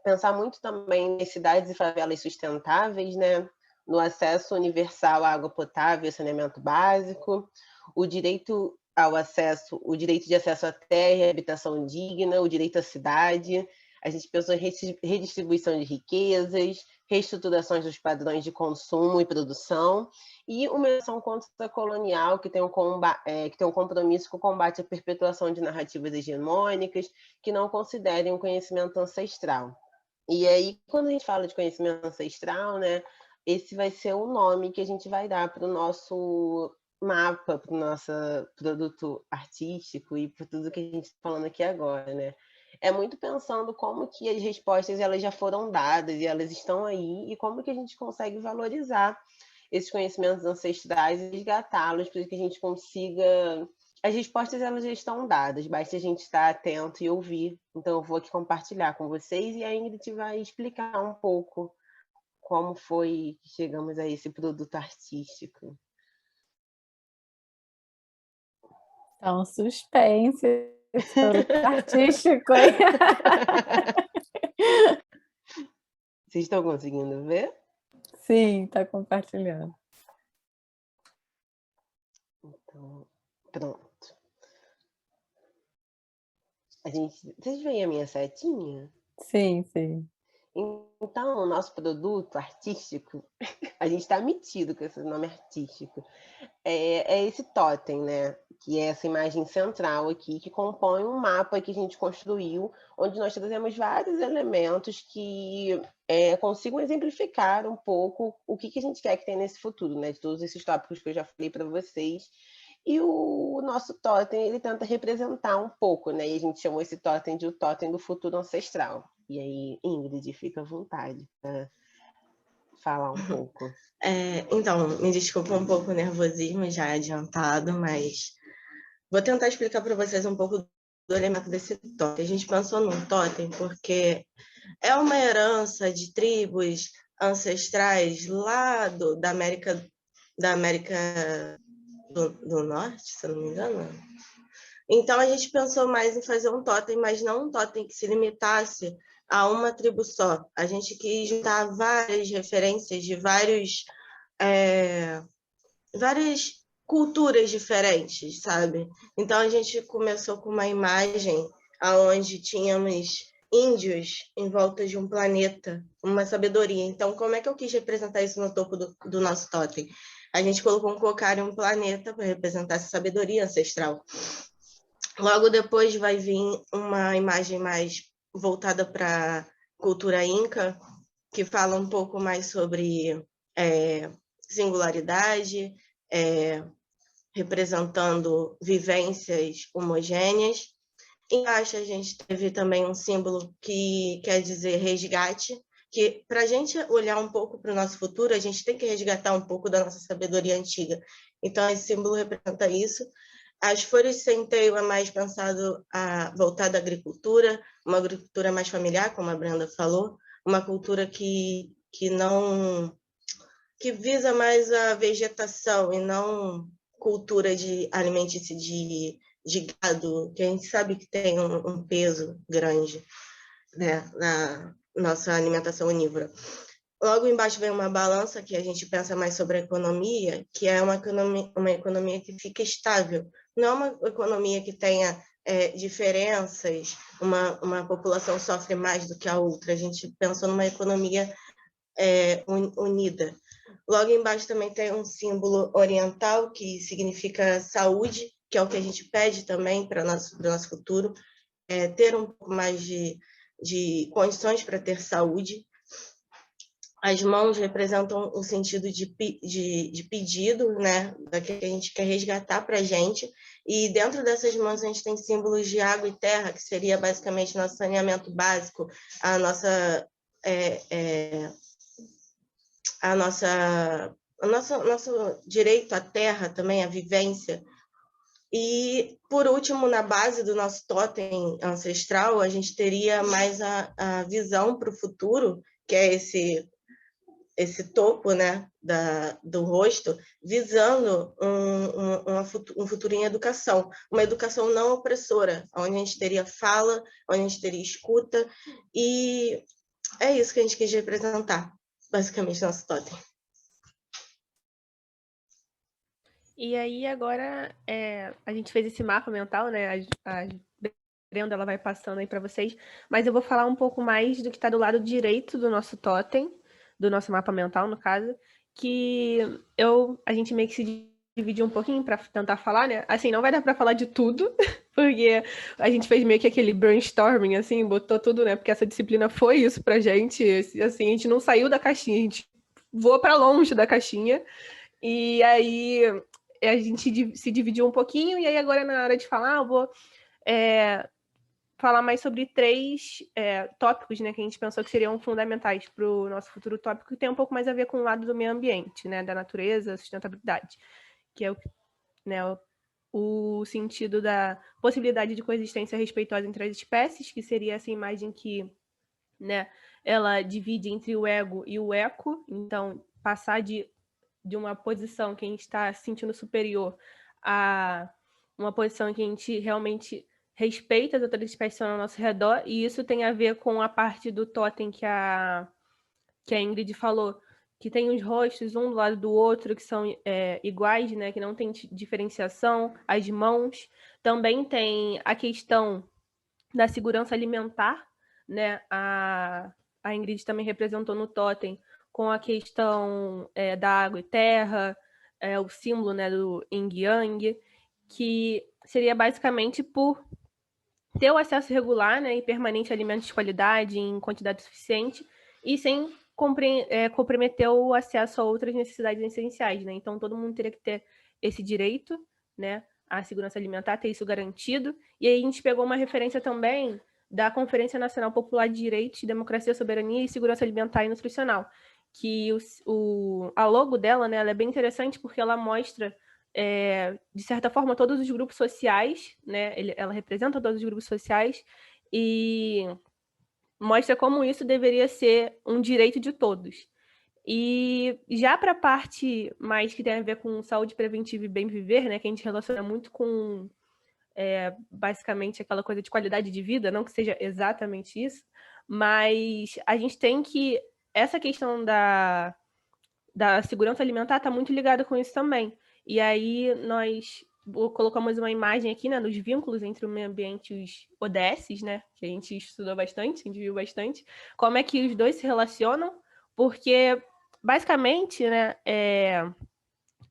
pensar muito também nas cidades e favelas sustentáveis, né? No acesso universal à água potável e saneamento básico, o direito ao acesso, o direito de acesso à terra e habitação digna, o direito à cidade. A gente pensou em redistribuição de riquezas, reestruturações dos padrões de consumo e produção, e uma ação contra-colonial que tem um compromisso com o combate à perpetuação de narrativas hegemônicas que não considerem o conhecimento ancestral. E aí, quando a gente fala de conhecimento ancestral, né, esse vai ser o nome que a gente vai dar para o nosso mapa, para o nosso produto artístico e para tudo que a gente está falando aqui agora, né? É muito pensando como que as respostas elas já foram dadas e elas estão aí, e como que a gente consegue valorizar esses conhecimentos ancestrais e resgatá-los para que a gente consiga... As respostas elas já estão dadas, basta a gente estar atento e ouvir. Então eu vou aqui compartilhar com vocês e a Ingrid vai explicar um pouco como foi que chegamos a esse produto artístico. Então, suspense, esse produto artístico, hein? Vocês estão conseguindo ver? Sim, está compartilhando. Então, pronto. Vocês veem a minha setinha? Sim, sim. Então, o nosso produto artístico, a gente está metido com esse nome artístico, é esse totem, né? Que é essa imagem central aqui, que compõe um mapa que a gente construiu, onde nós trazemos vários elementos que consigam exemplificar um pouco o que a gente quer que tenha nesse futuro, né? De todos esses tópicos que eu já falei para vocês. E o nosso totem, ele tenta representar um pouco, né? E a gente chamou esse totem de o totem do futuro ancestral. E aí, Ingrid, fica à vontade para falar um pouco. Então, me desculpa um pouco o nervosismo já adiantado, mas vou tentar explicar para vocês um pouco do elemento desse totem. A gente pensou num totem porque é uma herança de tribos ancestrais lá da América do Norte, se eu não me engano. Então, a gente pensou mais em fazer um totem, mas não um totem que se limitasse a uma tribo só. A gente quis juntar várias referências de várias culturas diferentes, sabe? Então, a gente começou com uma imagem onde tínhamos índios em volta de um planeta, uma sabedoria. Então, como é que eu quis representar isso no topo do nosso totem? A gente colocou um cocar em um planeta para representar essa sabedoria ancestral. Logo depois vai vir uma imagem mais voltada para cultura inca, que fala um pouco mais sobre singularidade, representando vivências homogêneas. Embaixo a gente teve também um símbolo que quer dizer resgate, que para a gente olhar um pouco para o nosso futuro, a gente tem que resgatar um pouco da nossa sabedoria antiga. Então, esse símbolo representa isso. As folhas de centeio é mais pensado voltado à agricultura, uma agricultura mais familiar, como a Brenda falou, uma cultura que visa mais a vegetação e não cultura de alimentícia de gado, que a gente sabe que tem um peso grande, né, na nossa alimentação onívora. Logo embaixo vem uma balança que a gente pensa mais sobre a economia, que é uma economia que fica estável, não é uma economia que tenha diferenças, uma população sofre mais do que a outra. A gente pensou numa economia unida. Logo embaixo também tem um símbolo oriental que significa saúde, que é o que a gente pede também para o nosso futuro, ter um pouco mais de condições para ter saúde. As mãos representam o sentido de pedido, né, daquilo que a gente quer resgatar para a gente. E dentro dessas mãos a gente tem símbolos de água e terra, que seria basicamente nosso saneamento básico, nosso direito à terra também, a vivência. E, por último, na base do nosso totem ancestral, a gente teria mais a visão para o futuro, que é esse topo, né, do rosto, visando um futuro em educação, uma educação não opressora, onde a gente teria fala, onde a gente teria escuta, e é isso que a gente quis representar, basicamente, nosso totem. E aí, agora, a gente fez esse mapa mental, né? A Brenda, ela vai passando aí para vocês, mas eu vou falar um pouco mais do que está do lado direito do nosso totem, do nosso mapa mental, no caso, que a gente meio que se dividiu um pouquinho para tentar falar, né? Assim, não vai dar para falar de tudo, porque a gente fez meio que aquele brainstorming, assim, botou tudo, né? Porque essa disciplina foi isso pra gente, assim, a gente não saiu da caixinha, a gente voou para longe da caixinha, e aí a gente se dividiu um pouquinho, e aí agora na hora de falar, eu vou falar mais sobre 3 tópicos, né, que a gente pensou que seriam fundamentais para o nosso futuro tópico, que tem um pouco mais a ver com o lado do meio ambiente, né, da natureza, sustentabilidade, que é o sentido da possibilidade de coexistência respeitosa entre as espécies, que seria essa imagem que, né, ela divide entre o ego e o eco, então passar de uma posição que a gente está se sentindo superior a uma posição em que a gente realmente respeita as outras espécies que estão ao nosso redor, e isso tem a ver com a parte do totem que a Ingrid falou, que tem os rostos um do lado do outro, que são iguais, né, que não tem diferenciação, as mãos. Também tem a questão da segurança alimentar, né, a Ingrid também representou no totem com a questão da água e terra, o símbolo, né, do Yin Yang, que seria basicamente por ter o acesso regular, né, e permanente a alimentos de qualidade em quantidade suficiente e sem comprometer o acesso a outras necessidades essenciais, né? Então, todo mundo teria que ter esse direito, né, à segurança alimentar, ter isso garantido. E aí a gente pegou uma referência também da Conferência Nacional Popular de Direitos, Democracia, Soberania e Segurança Alimentar e Nutricional, que a logo dela, né, ela é bem interessante porque ela mostra, de certa forma, todos os grupos sociais, né, ela representa todos os grupos sociais e mostra como isso deveria ser um direito de todos. E já para a parte mais que tem a ver com saúde preventiva e bem viver, né, que a gente relaciona muito com, basicamente, aquela coisa de qualidade de vida, não que seja exatamente isso, mas a gente tem que essa questão da segurança alimentar está muito ligada com isso também. E aí nós colocamos uma imagem aqui, né, nos vínculos entre o meio ambiente e os ODSs, né, que a gente estudou bastante, a gente viu bastante, como é que os dois se relacionam, porque, basicamente, né,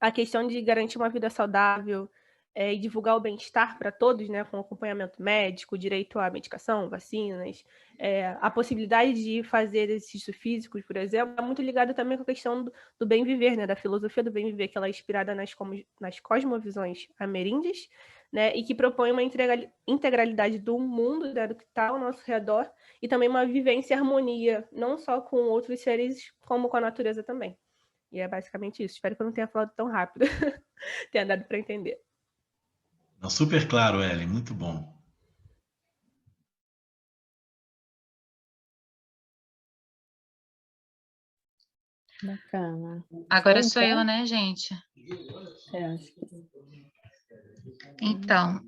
a questão de garantir uma vida saudável e divulgar o bem-estar para todos, né, com acompanhamento médico, direito à medicação, vacinas, a possibilidade de fazer exercícios físicos, por exemplo, é muito ligado também com a questão do bem viver, né, da filosofia do bem viver, que ela é inspirada nas cosmovisões ameríndias, né, e que propõe uma integralidade do mundo, né, do que está ao nosso redor, e também uma vivência e harmonia, não só com outros seres, como com a natureza também. E é basicamente isso. Espero que eu não tenha falado tão rápido, tenha dado para entender. Não, super claro, Ellen, muito bom. Bacana. Agora sou eu, né, gente? Acho que... Então,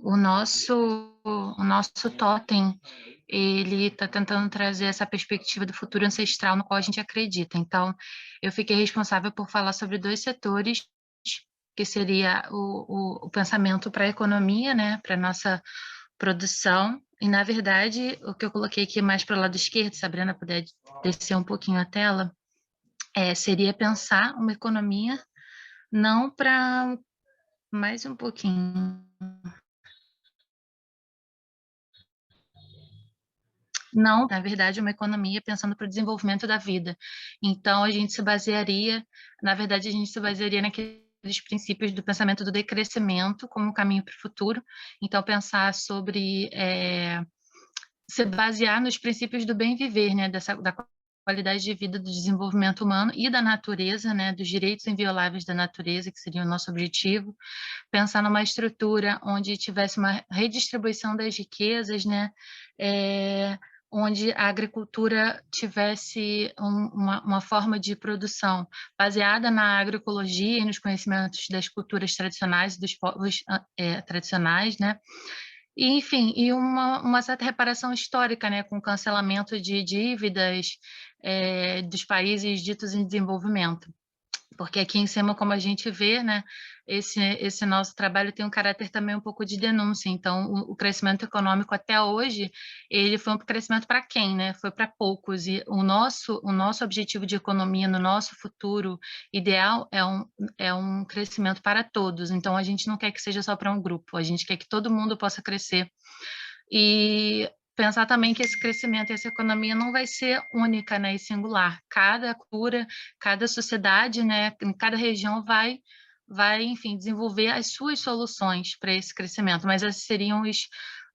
o nosso totem, ele está tentando trazer essa perspectiva do futuro ancestral no qual a gente acredita. Então, eu fiquei responsável por falar sobre 2 setores, que seria o pensamento para a economia, né, para a nossa produção. E, na verdade, o que eu coloquei aqui mais para o lado esquerdo, se a Sabrina puder descer um pouquinho a tela, seria pensar uma economia não para... Mais um pouquinho. Não, na verdade, uma economia pensando para o desenvolvimento da vida. Então, a gente se basearia naqueles princípios do pensamento do decrescimento como um caminho para o futuro. Então, pensar sobre se basear nos princípios do bem viver, né, da qualidade de vida, do desenvolvimento humano e da natureza, né, dos direitos invioláveis da natureza, que seria o nosso objetivo. Pensar numa estrutura onde tivesse uma redistribuição das riquezas, né, onde a agricultura tivesse uma forma de produção baseada na agroecologia e nos conhecimentos das culturas tradicionais, dos povos tradicionais, né? E, enfim, e uma certa reparação histórica, né, com cancelamento de dívidas dos países ditos em desenvolvimento. Porque aqui em cima, como a gente vê, né, esse nosso trabalho tem um caráter também um pouco de denúncia. Então, o crescimento econômico até hoje, ele foi um crescimento para quem, né? Foi para poucos. E o nosso objetivo de economia no nosso futuro ideal é um crescimento para todos. Então, a gente não quer que seja só para um grupo, a gente quer que todo mundo possa crescer. E pensar também que esse crescimento, essa economia não vai ser única, né, e singular. Cada cultura, cada sociedade, né, em cada região vai, enfim, desenvolver as suas soluções para esse crescimento, mas esses seriam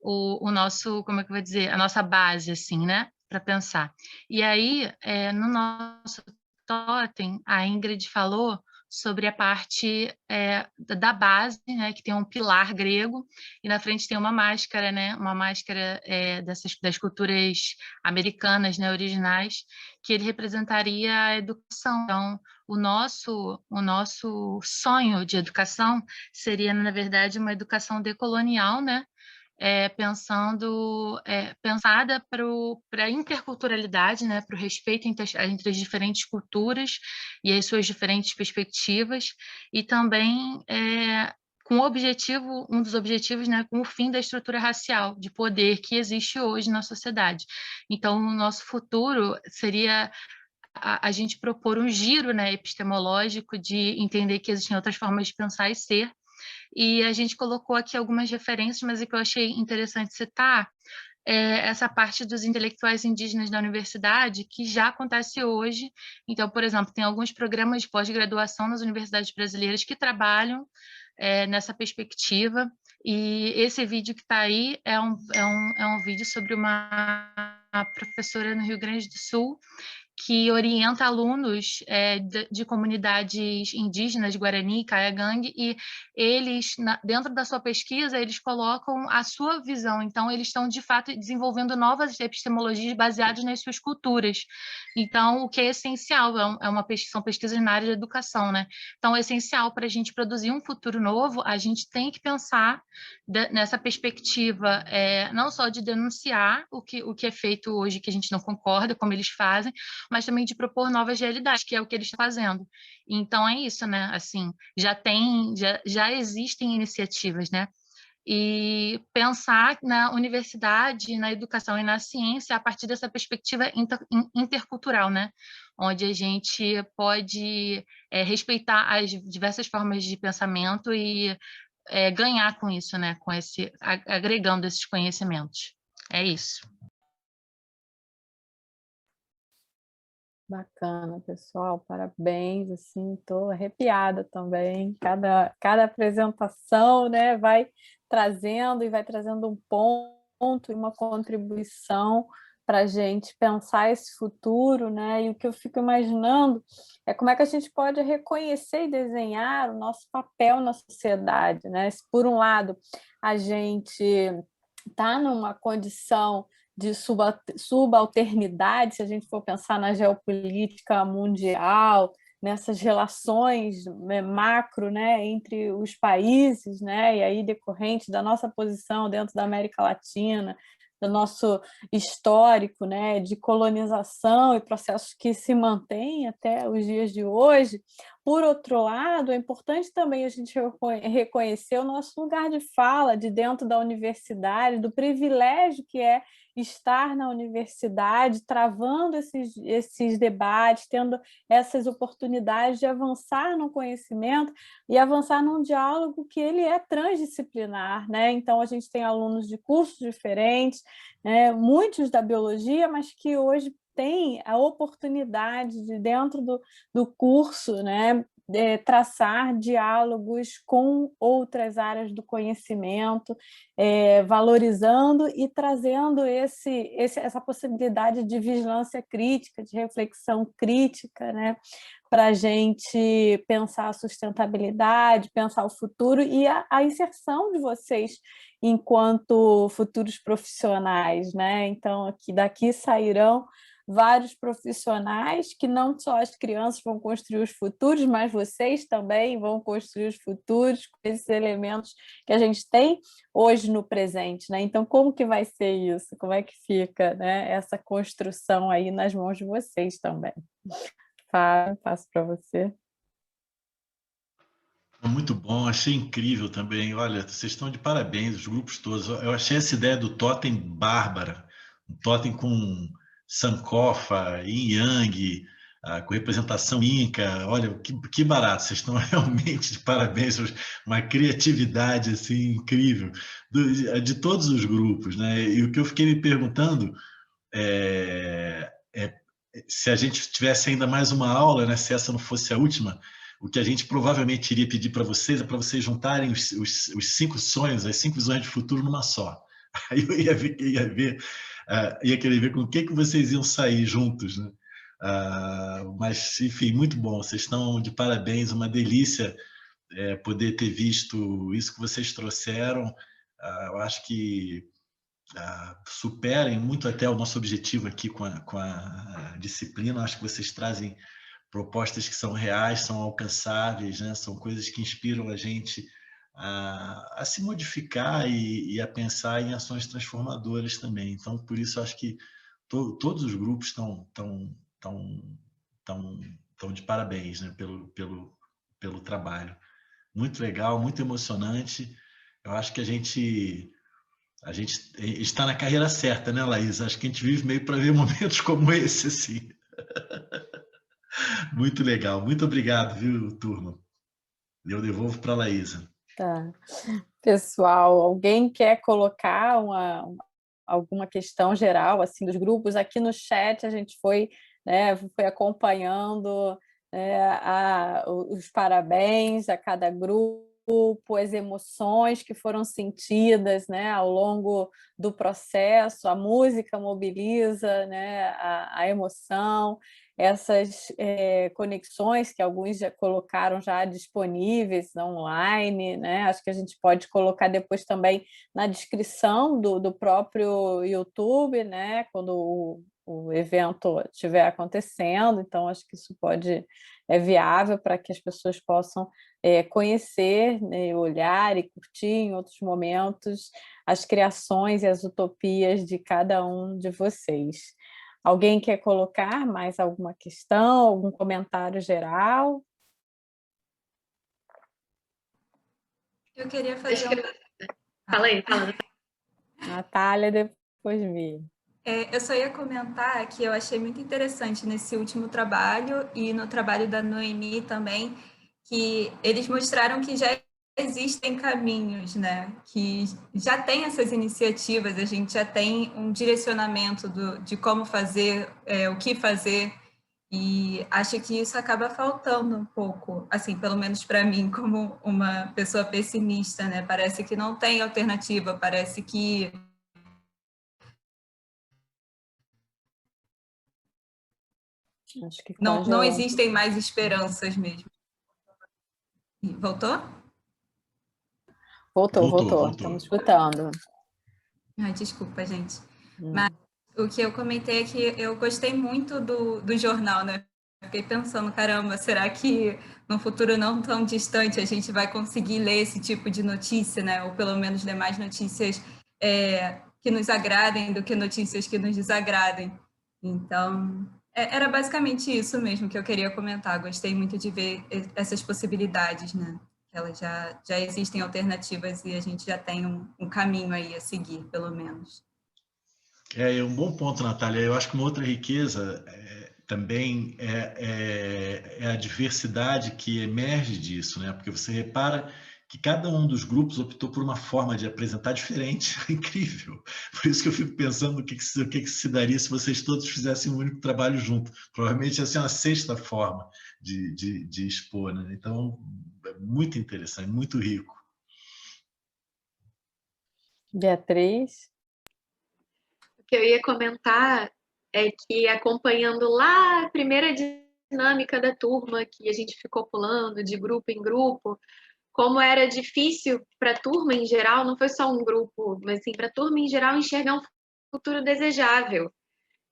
o nosso, como é que eu vou dizer, a nossa base, assim, né, para pensar. E aí, no nosso totem, a Ingrid falou sobre a parte da base, né, que tem um pilar grego, e na frente tem uma máscara, né, uma máscara das culturas americanas, né, originais, que ele representaria a educação. Então, o nosso sonho de educação seria, na verdade, uma educação decolonial, né, pensada para a interculturalidade, né, para o respeito entre as diferentes culturas e as suas diferentes perspectivas, e também com o objetivo, um dos objetivos, né, com o fim da estrutura racial de poder que existe hoje na sociedade. Então, o nosso futuro seria a gente propor um giro, né, epistemológico de entender que existem outras formas de pensar e ser. E a gente colocou aqui algumas referências, mas o que eu achei interessante citar é essa parte dos intelectuais indígenas da universidade, que já acontece hoje. Então, por exemplo, tem alguns programas de pós-graduação nas universidades brasileiras que trabalham nessa perspectiva, e esse vídeo que está aí é um vídeo sobre uma professora no Rio Grande do Sul, que orienta alunos de comunidades indígenas, Guarani, Kaiagang, e eles, dentro da sua pesquisa, eles colocam a sua visão. Então, eles estão, de fato, desenvolvendo novas epistemologias baseadas nas suas culturas. Então, o que é essencial, são pesquisas na área de educação, né? Então, é essencial para a gente produzir um futuro novo, a gente tem que pensar nessa perspectiva, não só de denunciar o que é feito hoje, que a gente não concorda, como eles fazem, mas também de propor novas realidades, que é o que eles estão fazendo. Então, é isso, né? Assim, já existem iniciativas, né? E pensar na universidade, na educação e na ciência a partir dessa perspectiva intercultural, né? Onde a gente pode respeitar as diversas formas de pensamento e ganhar com isso, né? Agregando esses conhecimentos. É isso. Bacana, pessoal, parabéns, assim, estou arrepiada também, cada apresentação, né, vai trazendo um ponto e uma contribuição para a gente pensar esse futuro, né, e o que eu fico imaginando é como é que a gente pode reconhecer e desenhar o nosso papel na sociedade, né, se por um lado a gente está numa condição de subalternidade, se a gente for pensar na geopolítica mundial, nessas relações macro, né, entre os países, né, e aí decorrente da nossa posição dentro da América Latina, do nosso histórico, né, de colonização e processos que se mantêm até os dias de hoje. Por outro lado, é importante também a gente reconhecer o nosso lugar de fala de dentro da universidade, do privilégio que é estar na universidade, travando esses debates, tendo essas oportunidades de avançar no conhecimento e avançar num diálogo que ele é transdisciplinar, né? Então, a gente tem alunos de cursos diferentes, né? Muitos da biologia, mas que hoje tem a oportunidade de, dentro do curso, né, traçar diálogos com outras áreas do conhecimento, valorizando e trazendo essa possibilidade de vigilância crítica, de reflexão crítica, né, para a gente pensar a sustentabilidade, pensar o futuro e a inserção de vocês enquanto futuros profissionais, né? Então, daqui sairão vários profissionais que não só as crianças vão construir os futuros, mas vocês também vão construir os futuros com esses elementos que a gente tem hoje no presente, né? Então, como que vai ser isso? Como é que fica, né, essa construção aí nas mãos de vocês também? Fábio, passo para você. Muito bom, achei incrível também. Olha, vocês estão de parabéns, os grupos todos. Eu achei essa ideia do totem bárbara, um totem com Sankofa, Yin Yang, com representação inca. Olha, que barato, vocês estão realmente de parabéns, uma criatividade assim incrível de todos os grupos, né? E o que eu fiquei me perguntando se a gente tivesse ainda mais uma aula, né, se essa não fosse a última, o que a gente provavelmente iria pedir para vocês é para vocês juntarem os 5 sonhos, as 5 visões de futuro numa só. Aí eu ia querer ver com o que vocês iam sair juntos, né? Mas, enfim, muito bom. Vocês estão de parabéns, uma delícia poder ter visto isso que vocês trouxeram. Eu acho que superem muito até o nosso objetivo aqui com a disciplina. Acho que vocês trazem propostas que são reais, são alcançáveis, né? São coisas que inspiram a gente a se modificar e a pensar em ações transformadoras também. Então, por isso, acho que todos os grupos estão de parabéns, né? pelo trabalho. Muito legal, muito emocionante. Eu acho que a gente está na carreira certa, né, Laís? Acho que a gente vive meio para ver momentos como esse, assim. Muito legal. Muito obrigado, viu, turma? Eu devolvo para a Laísa. Tá. Pessoal, alguém quer colocar alguma questão geral assim dos grupos? Aqui no chat a gente foi acompanhando os parabéns a cada grupo, as emoções que foram sentidas, né, ao longo do processo. A música mobiliza, né, a emoção, essas conexões que alguns já colocaram já disponíveis online, né? Acho que a gente pode colocar depois também na descrição do próprio YouTube, né, quando o evento estiver acontecendo. Então, acho que isso é viável para que as pessoas possam conhecer, né, olhar e curtir em outros momentos as criações e as utopias de cada um de vocês. Alguém quer colocar mais alguma questão, algum comentário geral? Eu queria fazer Fala aí, fala. Natália, depois me. Eu só ia comentar que eu achei muito interessante nesse último trabalho e no trabalho da Noemi também, que eles mostraram que já existem caminhos, né? Que já tem essas iniciativas, a gente já tem um direcionamento de como fazer, o que fazer, e acho que isso acaba faltando um pouco, assim, pelo menos para mim, como uma pessoa pessimista, né? Parece que não tem alternativa, parece que acho que não existem mais esperanças mesmo. Voltou? Voltou. Estamos escutando. Ai, desculpa, gente. Mas o que eu comentei é que eu gostei muito do jornal, né? Fiquei pensando, caramba, será que no futuro não tão distante a gente vai conseguir ler esse tipo de notícia, né? Ou pelo menos ler mais notícias que nos agradem do que notícias que nos desagradem. Então, era basicamente isso mesmo que eu queria comentar. Gostei muito de ver essas possibilidades, né? Elas já existem alternativas e a gente já tem um caminho aí a seguir, pelo menos. É um bom ponto, Natália. Eu acho que uma outra riqueza também é a diversidade que emerge disso, né? Porque você repara que cada um dos grupos optou por uma forma de apresentar diferente. Incrível. Por isso que eu fico pensando o que se daria se vocês todos fizessem um único trabalho junto. Provavelmente ia ser uma sexta forma de expor, né? Então, é muito interessante, muito rico. Beatriz? O que eu ia comentar é que, acompanhando lá a primeira dinâmica da turma, que a gente ficou pulando de grupo em grupo, como era difícil para a turma em geral, não foi só um grupo, mas sim para a turma em geral enxergar um futuro desejável.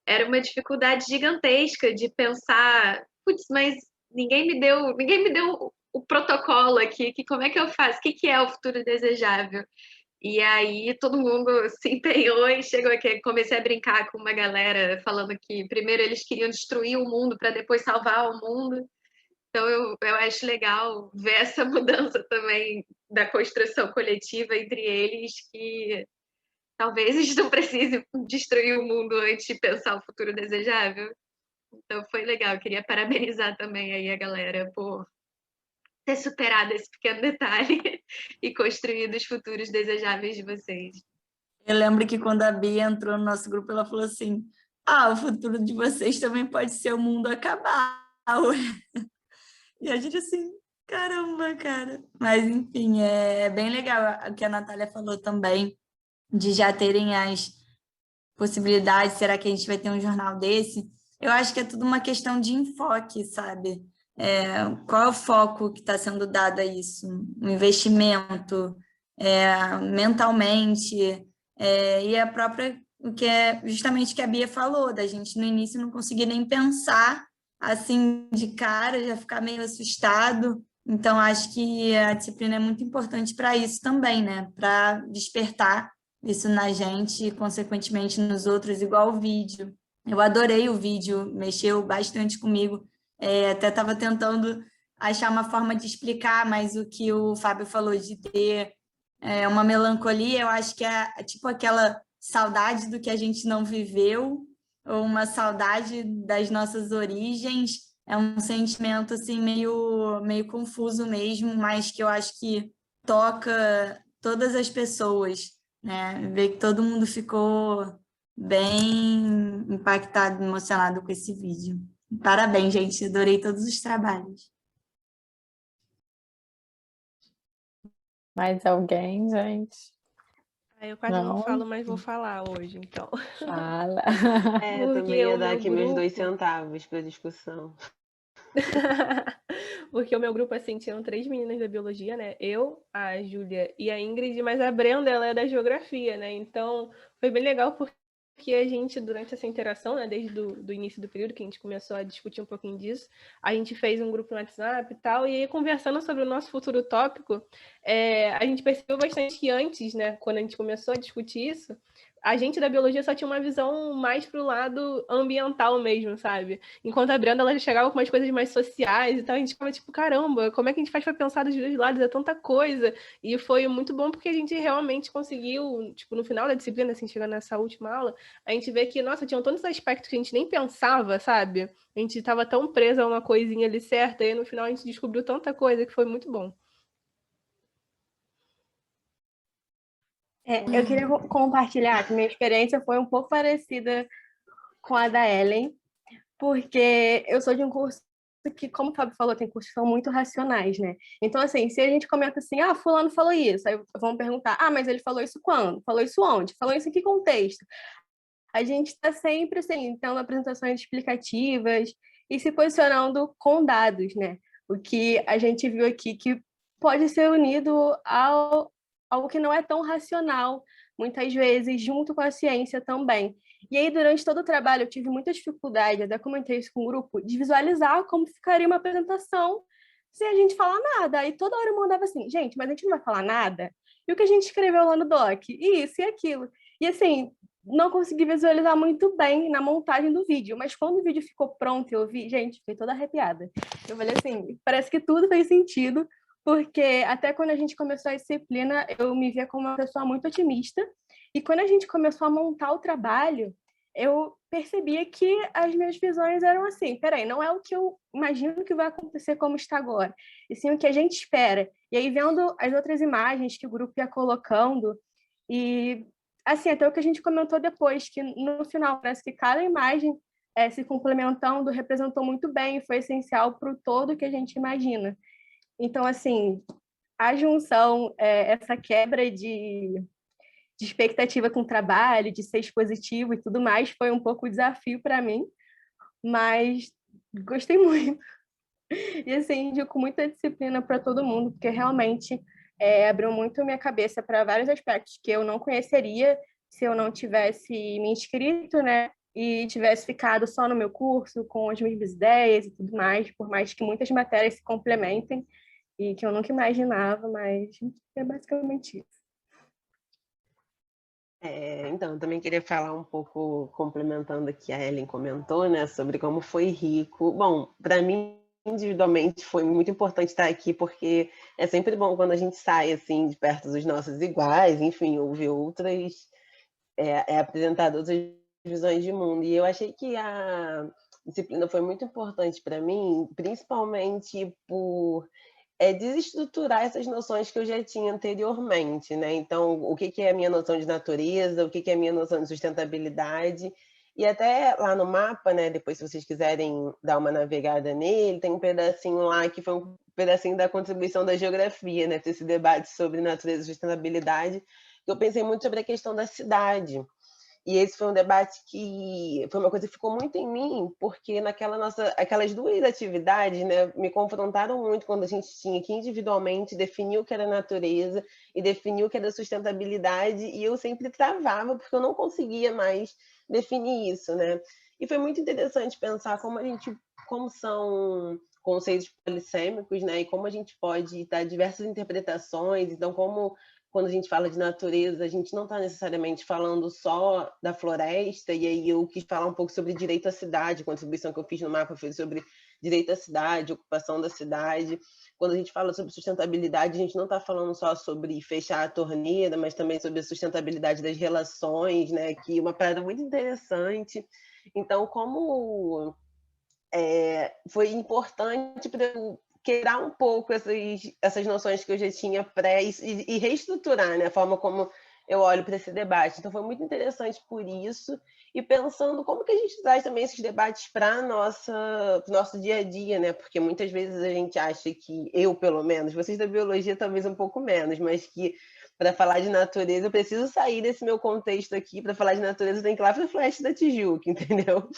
Era uma dificuldade gigantesca de pensar, putz, mas ninguém me deu o protocolo aqui, que como é que eu faço? O que é o futuro desejável? E aí todo mundo se empenhou e chegou aqui. Comecei a brincar com uma galera falando que primeiro eles queriam destruir o mundo para depois salvar o mundo. Então, eu acho legal ver essa mudança também da construção coletiva entre eles, que talvez a gente não precise destruir o mundo antes de pensar o futuro desejável. Então, foi legal. Eu queria parabenizar também aí a galera por ter superado esse pequeno detalhe e construído os futuros desejáveis de vocês. Eu lembro que quando a Bia entrou no nosso grupo, ela falou assim, o futuro de vocês também pode ser o mundo acabar. E a gente assim, caramba, cara. Mas, enfim, é bem legal o que a Natália falou também, de já terem as possibilidades. Será que a gente vai ter um jornal desse? Eu acho que é tudo uma questão de enfoque, sabe? Qual é o foco que está sendo dado a isso? Um investimento, mentalmente, e a própria, o que é justamente o que a Bia falou, da gente no início não conseguir nem pensar assim de cara, já ficar meio assustado. Então, acho que a disciplina é muito importante para isso também, né? Para despertar isso na gente e, consequentemente, nos outros, igual o vídeo. Eu adorei o vídeo, mexeu bastante comigo. Até estava tentando achar uma forma de explicar, mas o que o Fábio falou de ter uma melancolia, eu acho que é tipo aquela saudade do que a gente não viveu, ou uma saudade das nossas origens. É um sentimento assim meio confuso mesmo, mas que eu acho que toca todas as pessoas, né? Ver que todo mundo ficou bem impactado, emocionado com esse vídeo. Parabéns, gente, adorei todos os trabalhos. Mais alguém, gente? Eu quase não falo, mas vou falar hoje, então. Fala. Eu também ia dar aqui meus 2 centavos para a discussão. Porque o meu grupo, assim, tinham 3 meninas da biologia, né? Eu, a Júlia e a Ingrid, mas a Brenda, ela é da geografia, né? Então, foi bem legal porque a gente, durante essa interação, né, desde o início do período, que a gente começou a discutir um pouquinho disso, a gente fez um grupo no WhatsApp e tal, e aí, conversando sobre o nosso futuro tópico, a gente percebeu bastante que antes, né, quando a gente começou a discutir isso, a gente da biologia só tinha uma visão mais pro lado ambiental mesmo, sabe? Enquanto a Brenda, ela já chegava com umas coisas mais sociais e tal, a gente ficava tipo, caramba, como é que a gente faz para pensar dos dois lados? É tanta coisa. E foi muito bom porque a gente realmente conseguiu, tipo, no final da disciplina, assim, chegando nessa última aula, a gente vê que, nossa, tinham tantos aspectos que a gente nem pensava, sabe? A gente estava tão presa a uma coisinha ali certa, e no final a gente descobriu tanta coisa que foi muito bom. Eu queria compartilhar que minha experiência foi um pouco parecida com a da Ellen, porque eu sou de um curso que, como o Fábio falou, tem cursos que são muito racionais, né? Então, assim, se a gente comenta assim, fulano falou isso, aí vão perguntar, mas ele falou isso quando? Falou isso onde? Falou isso em que contexto? A gente está sempre, assim, tendo apresentações explicativas e se posicionando com dados, né? O que a gente viu aqui que pode ser unido ao algo que não é tão racional, muitas vezes, junto com a ciência também. E aí, durante todo o trabalho, eu tive muita dificuldade, até comentei isso com o grupo, de visualizar como ficaria uma apresentação sem a gente falar nada. Aí toda hora eu mandava assim, gente, mas a gente não vai falar nada? E o que a gente escreveu lá no doc? Isso e aquilo. E assim, não consegui visualizar muito bem na montagem do vídeo, mas quando o vídeo ficou pronto e eu vi, gente, fiquei toda arrepiada. Eu falei assim, parece que tudo fez sentido, porque até quando a gente começou a disciplina, eu me via como uma pessoa muito otimista, e quando a gente começou a montar o trabalho, eu percebia que as minhas visões eram assim, peraí, não é o que eu imagino que vai acontecer como está agora, e sim o que a gente espera. E aí, vendo as outras imagens que o grupo ia colocando, e assim, até o que a gente comentou depois, que no final parece que cada imagem se complementando representou muito bem e foi essencial para o todo que a gente imagina. Então, assim, a junção, essa quebra de expectativa com o trabalho, de ser expositivo e tudo mais, foi um pouco o desafio para mim, mas gostei muito. E assim, indico muita disciplina para todo mundo, porque realmente abriu muito minha cabeça para vários aspectos que eu não conheceria se eu não tivesse me inscrito, né? E tivesse ficado só no meu curso, com as mesmas ideias e tudo mais, por mais que muitas matérias se complementem e que eu nunca imaginava, mas é basicamente isso. Então, eu também queria falar um pouco, complementando o que a Ellen comentou, né, sobre como foi rico. Bom, para mim, individualmente, foi muito importante estar aqui, porque é sempre bom quando a gente sai, assim, de perto dos nossos iguais, enfim, ouvir outras, apresentar outras visões de mundo. E eu achei que a disciplina foi muito importante para mim, principalmente por desestruturar essas noções que eu já tinha anteriormente, né? Então, o que é a minha noção de natureza, o que é a minha noção de sustentabilidade, e até lá no mapa, né? Depois, se vocês quiserem dar uma navegada nele, tem um pedacinho lá que foi um pedacinho da contribuição da geografia, né? Esse debate sobre natureza e sustentabilidade, que eu pensei muito sobre a questão da cidade. E esse foi um debate que foi uma coisa que ficou muito em mim, porque aquelas duas atividades, né, me confrontaram muito quando a gente tinha que individualmente definir o que era natureza e definir o que era sustentabilidade, e eu sempre travava porque eu não conseguia mais definir isso, né? E foi muito interessante pensar como são conceitos polissêmicos, né, e como a gente pode dar diversas interpretações. Então, quando a gente fala de natureza, a gente não está necessariamente falando só da floresta, e aí eu quis falar um pouco sobre direito à cidade, a contribuição que eu fiz no mapa foi sobre direito à cidade, ocupação da cidade. Quando a gente fala sobre sustentabilidade, a gente não está falando só sobre fechar a torneira, mas também sobre a sustentabilidade das relações, né? Que é uma parada muito interessante. Então, como foi importante para eu quebrar um pouco essas noções que eu já tinha e reestruturar, né, a forma como eu olho para esse debate. Então, foi muito interessante por isso, e pensando como que a gente traz também esses debates para o nosso dia a dia, né? Porque muitas vezes a gente acha que, eu pelo menos, vocês da biologia talvez um pouco menos, mas que para falar de natureza eu preciso sair desse meu contexto aqui, para falar de natureza eu tenho que ir lá para a Floresta da Tijuca, entendeu?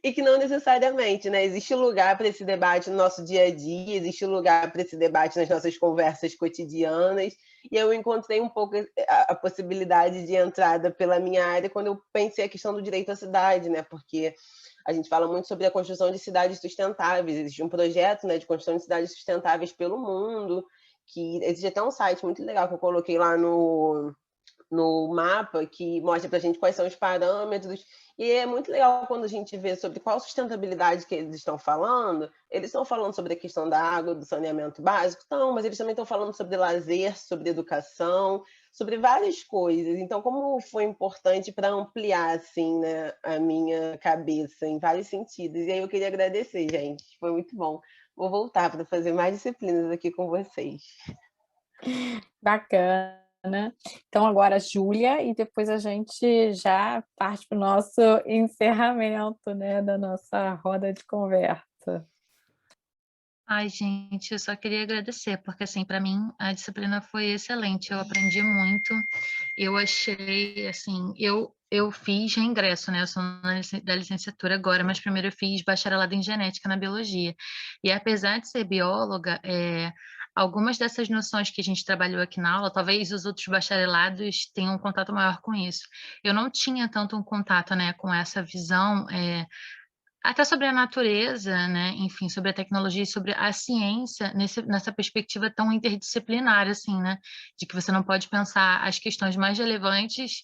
E que não necessariamente, né? Existe lugar para esse debate no nosso dia a dia, existe lugar para esse debate nas nossas conversas cotidianas, e eu encontrei um pouco a possibilidade de entrada pela minha área quando eu pensei a questão do direito à cidade, né? Porque a gente fala muito sobre a construção de cidades sustentáveis, existe um projeto, né, de construção de cidades sustentáveis pelo mundo, que existe até um site muito legal que eu coloquei lá no mapa, que mostra para a gente quais são os parâmetros, e é muito legal quando a gente vê sobre qual sustentabilidade que eles estão falando sobre a questão da água, do saneamento básico, mas eles também estão falando sobre lazer, sobre educação, sobre várias coisas. Então, como foi importante para ampliar, assim, né, a minha cabeça em vários sentidos. E aí eu queria agradecer, gente, foi muito bom. Vou voltar para fazer mais disciplinas aqui com vocês. Bacana. Então, agora a Júlia, e depois a gente já parte para o nosso encerramento, né, da nossa roda de conversa. Ai, gente, eu só queria agradecer, porque, assim, para mim, a disciplina foi excelente, eu aprendi muito, eu achei, assim, eu fiz reingresso, né, eu sou da licenciatura agora, mas primeiro eu fiz bacharelado em genética na biologia, e apesar de ser bióloga, algumas dessas noções que a gente trabalhou aqui na aula, talvez os outros bacharelados tenham um contato maior com isso. Eu não tinha tanto um contato, né, com essa visão, até sobre a natureza, né? Enfim, sobre a tecnologia e sobre a ciência nessa perspectiva tão interdisciplinar, assim, né? De que você não pode pensar as questões mais relevantes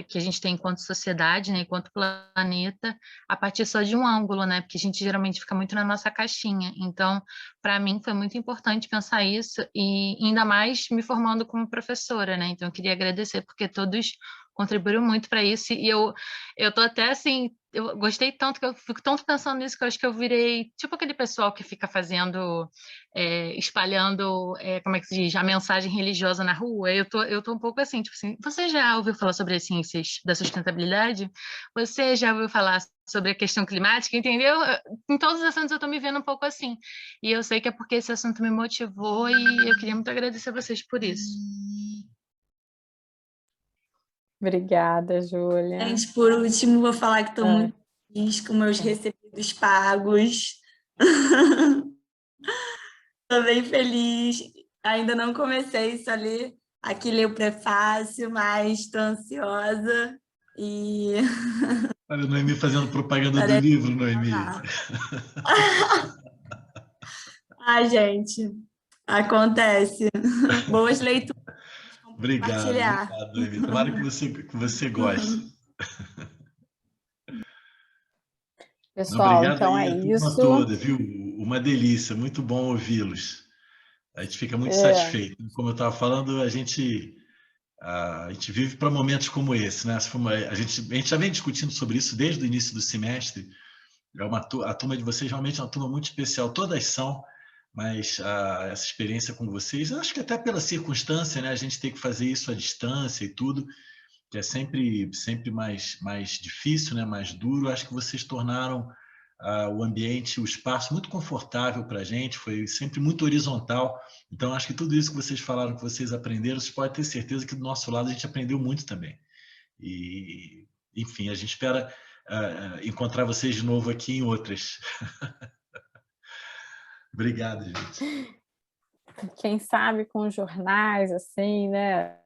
que a gente tem enquanto sociedade, né? Enquanto planeta, a partir só de um ângulo, né? Porque a gente geralmente fica muito na nossa caixinha. Então, para mim, foi muito importante pensar isso, e ainda mais me formando como professora, né? Então, eu queria agradecer, porque todos contribuíram muito para isso, e eu tô até assim, eu gostei tanto que eu fico tanto pensando nisso que eu acho que eu virei tipo aquele pessoal que fica fazendo, espalhando, como é que se diz, a mensagem religiosa na rua. Eu tô um pouco assim, tipo assim, você já ouviu falar sobre as ciências da sustentabilidade? Você já ouviu falar sobre a questão climática, entendeu? Em todos os assuntos eu tô me vendo um pouco assim, e eu sei que é porque esse assunto me motivou, e eu queria muito agradecer a vocês por isso. Obrigada, Júlia. Gente, por último, vou falar que estou muito feliz com meus recebidos pagos. Estou bem feliz. Ainda não comecei, só aqui ler o prefácio, mas estou ansiosa. E... Olha, Noemi fazendo propaganda do livro, Noemi. Ai, gente, acontece. Boas leituras. Obrigado, Noemi. Tomara que você goste. Pessoal, obrigado então aí, é a turma isso. toda, viu? Uma delícia, muito bom ouvi-los. A gente fica muito satisfeito. Como eu estava falando, a gente vive para momentos como esse, né? A gente já vem discutindo sobre isso desde o início do semestre. A turma de vocês realmente é uma turma muito especial. Todas são, mas essa experiência com vocês, eu acho que até pela circunstância, né? A gente tem que fazer isso à distância e tudo, que é sempre mais difícil, né? Mais duro. Acho que vocês tornaram o ambiente, o espaço muito confortável para a gente, foi sempre muito horizontal. Então, acho que tudo isso que vocês falaram, que vocês aprenderam, vocês podem ter certeza que do nosso lado a gente aprendeu muito também. E, enfim, a gente espera encontrar vocês de novo aqui em outras. Obrigado, gente. Quem sabe com jornais, assim, né?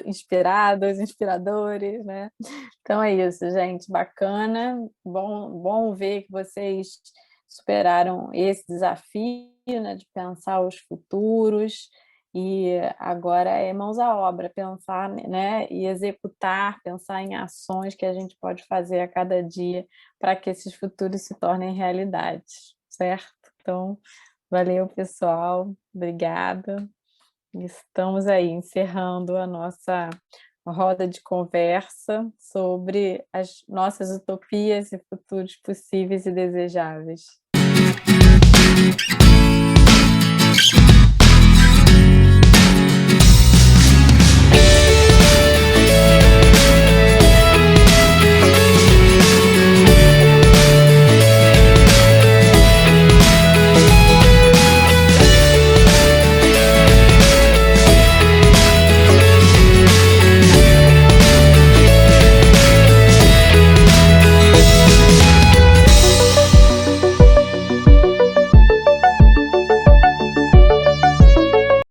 Inspiradores, né? Então é isso, gente, bacana, bom ver que vocês superaram esse desafio, né, de pensar os futuros, e agora é mãos à obra, pensar, né, e executar, pensar em ações que a gente pode fazer a cada dia para que esses futuros se tornem realidade, certo? Então, valeu, pessoal, obrigada. Estamos aí encerrando a nossa roda de conversa sobre as nossas utopias e futuros possíveis e desejáveis.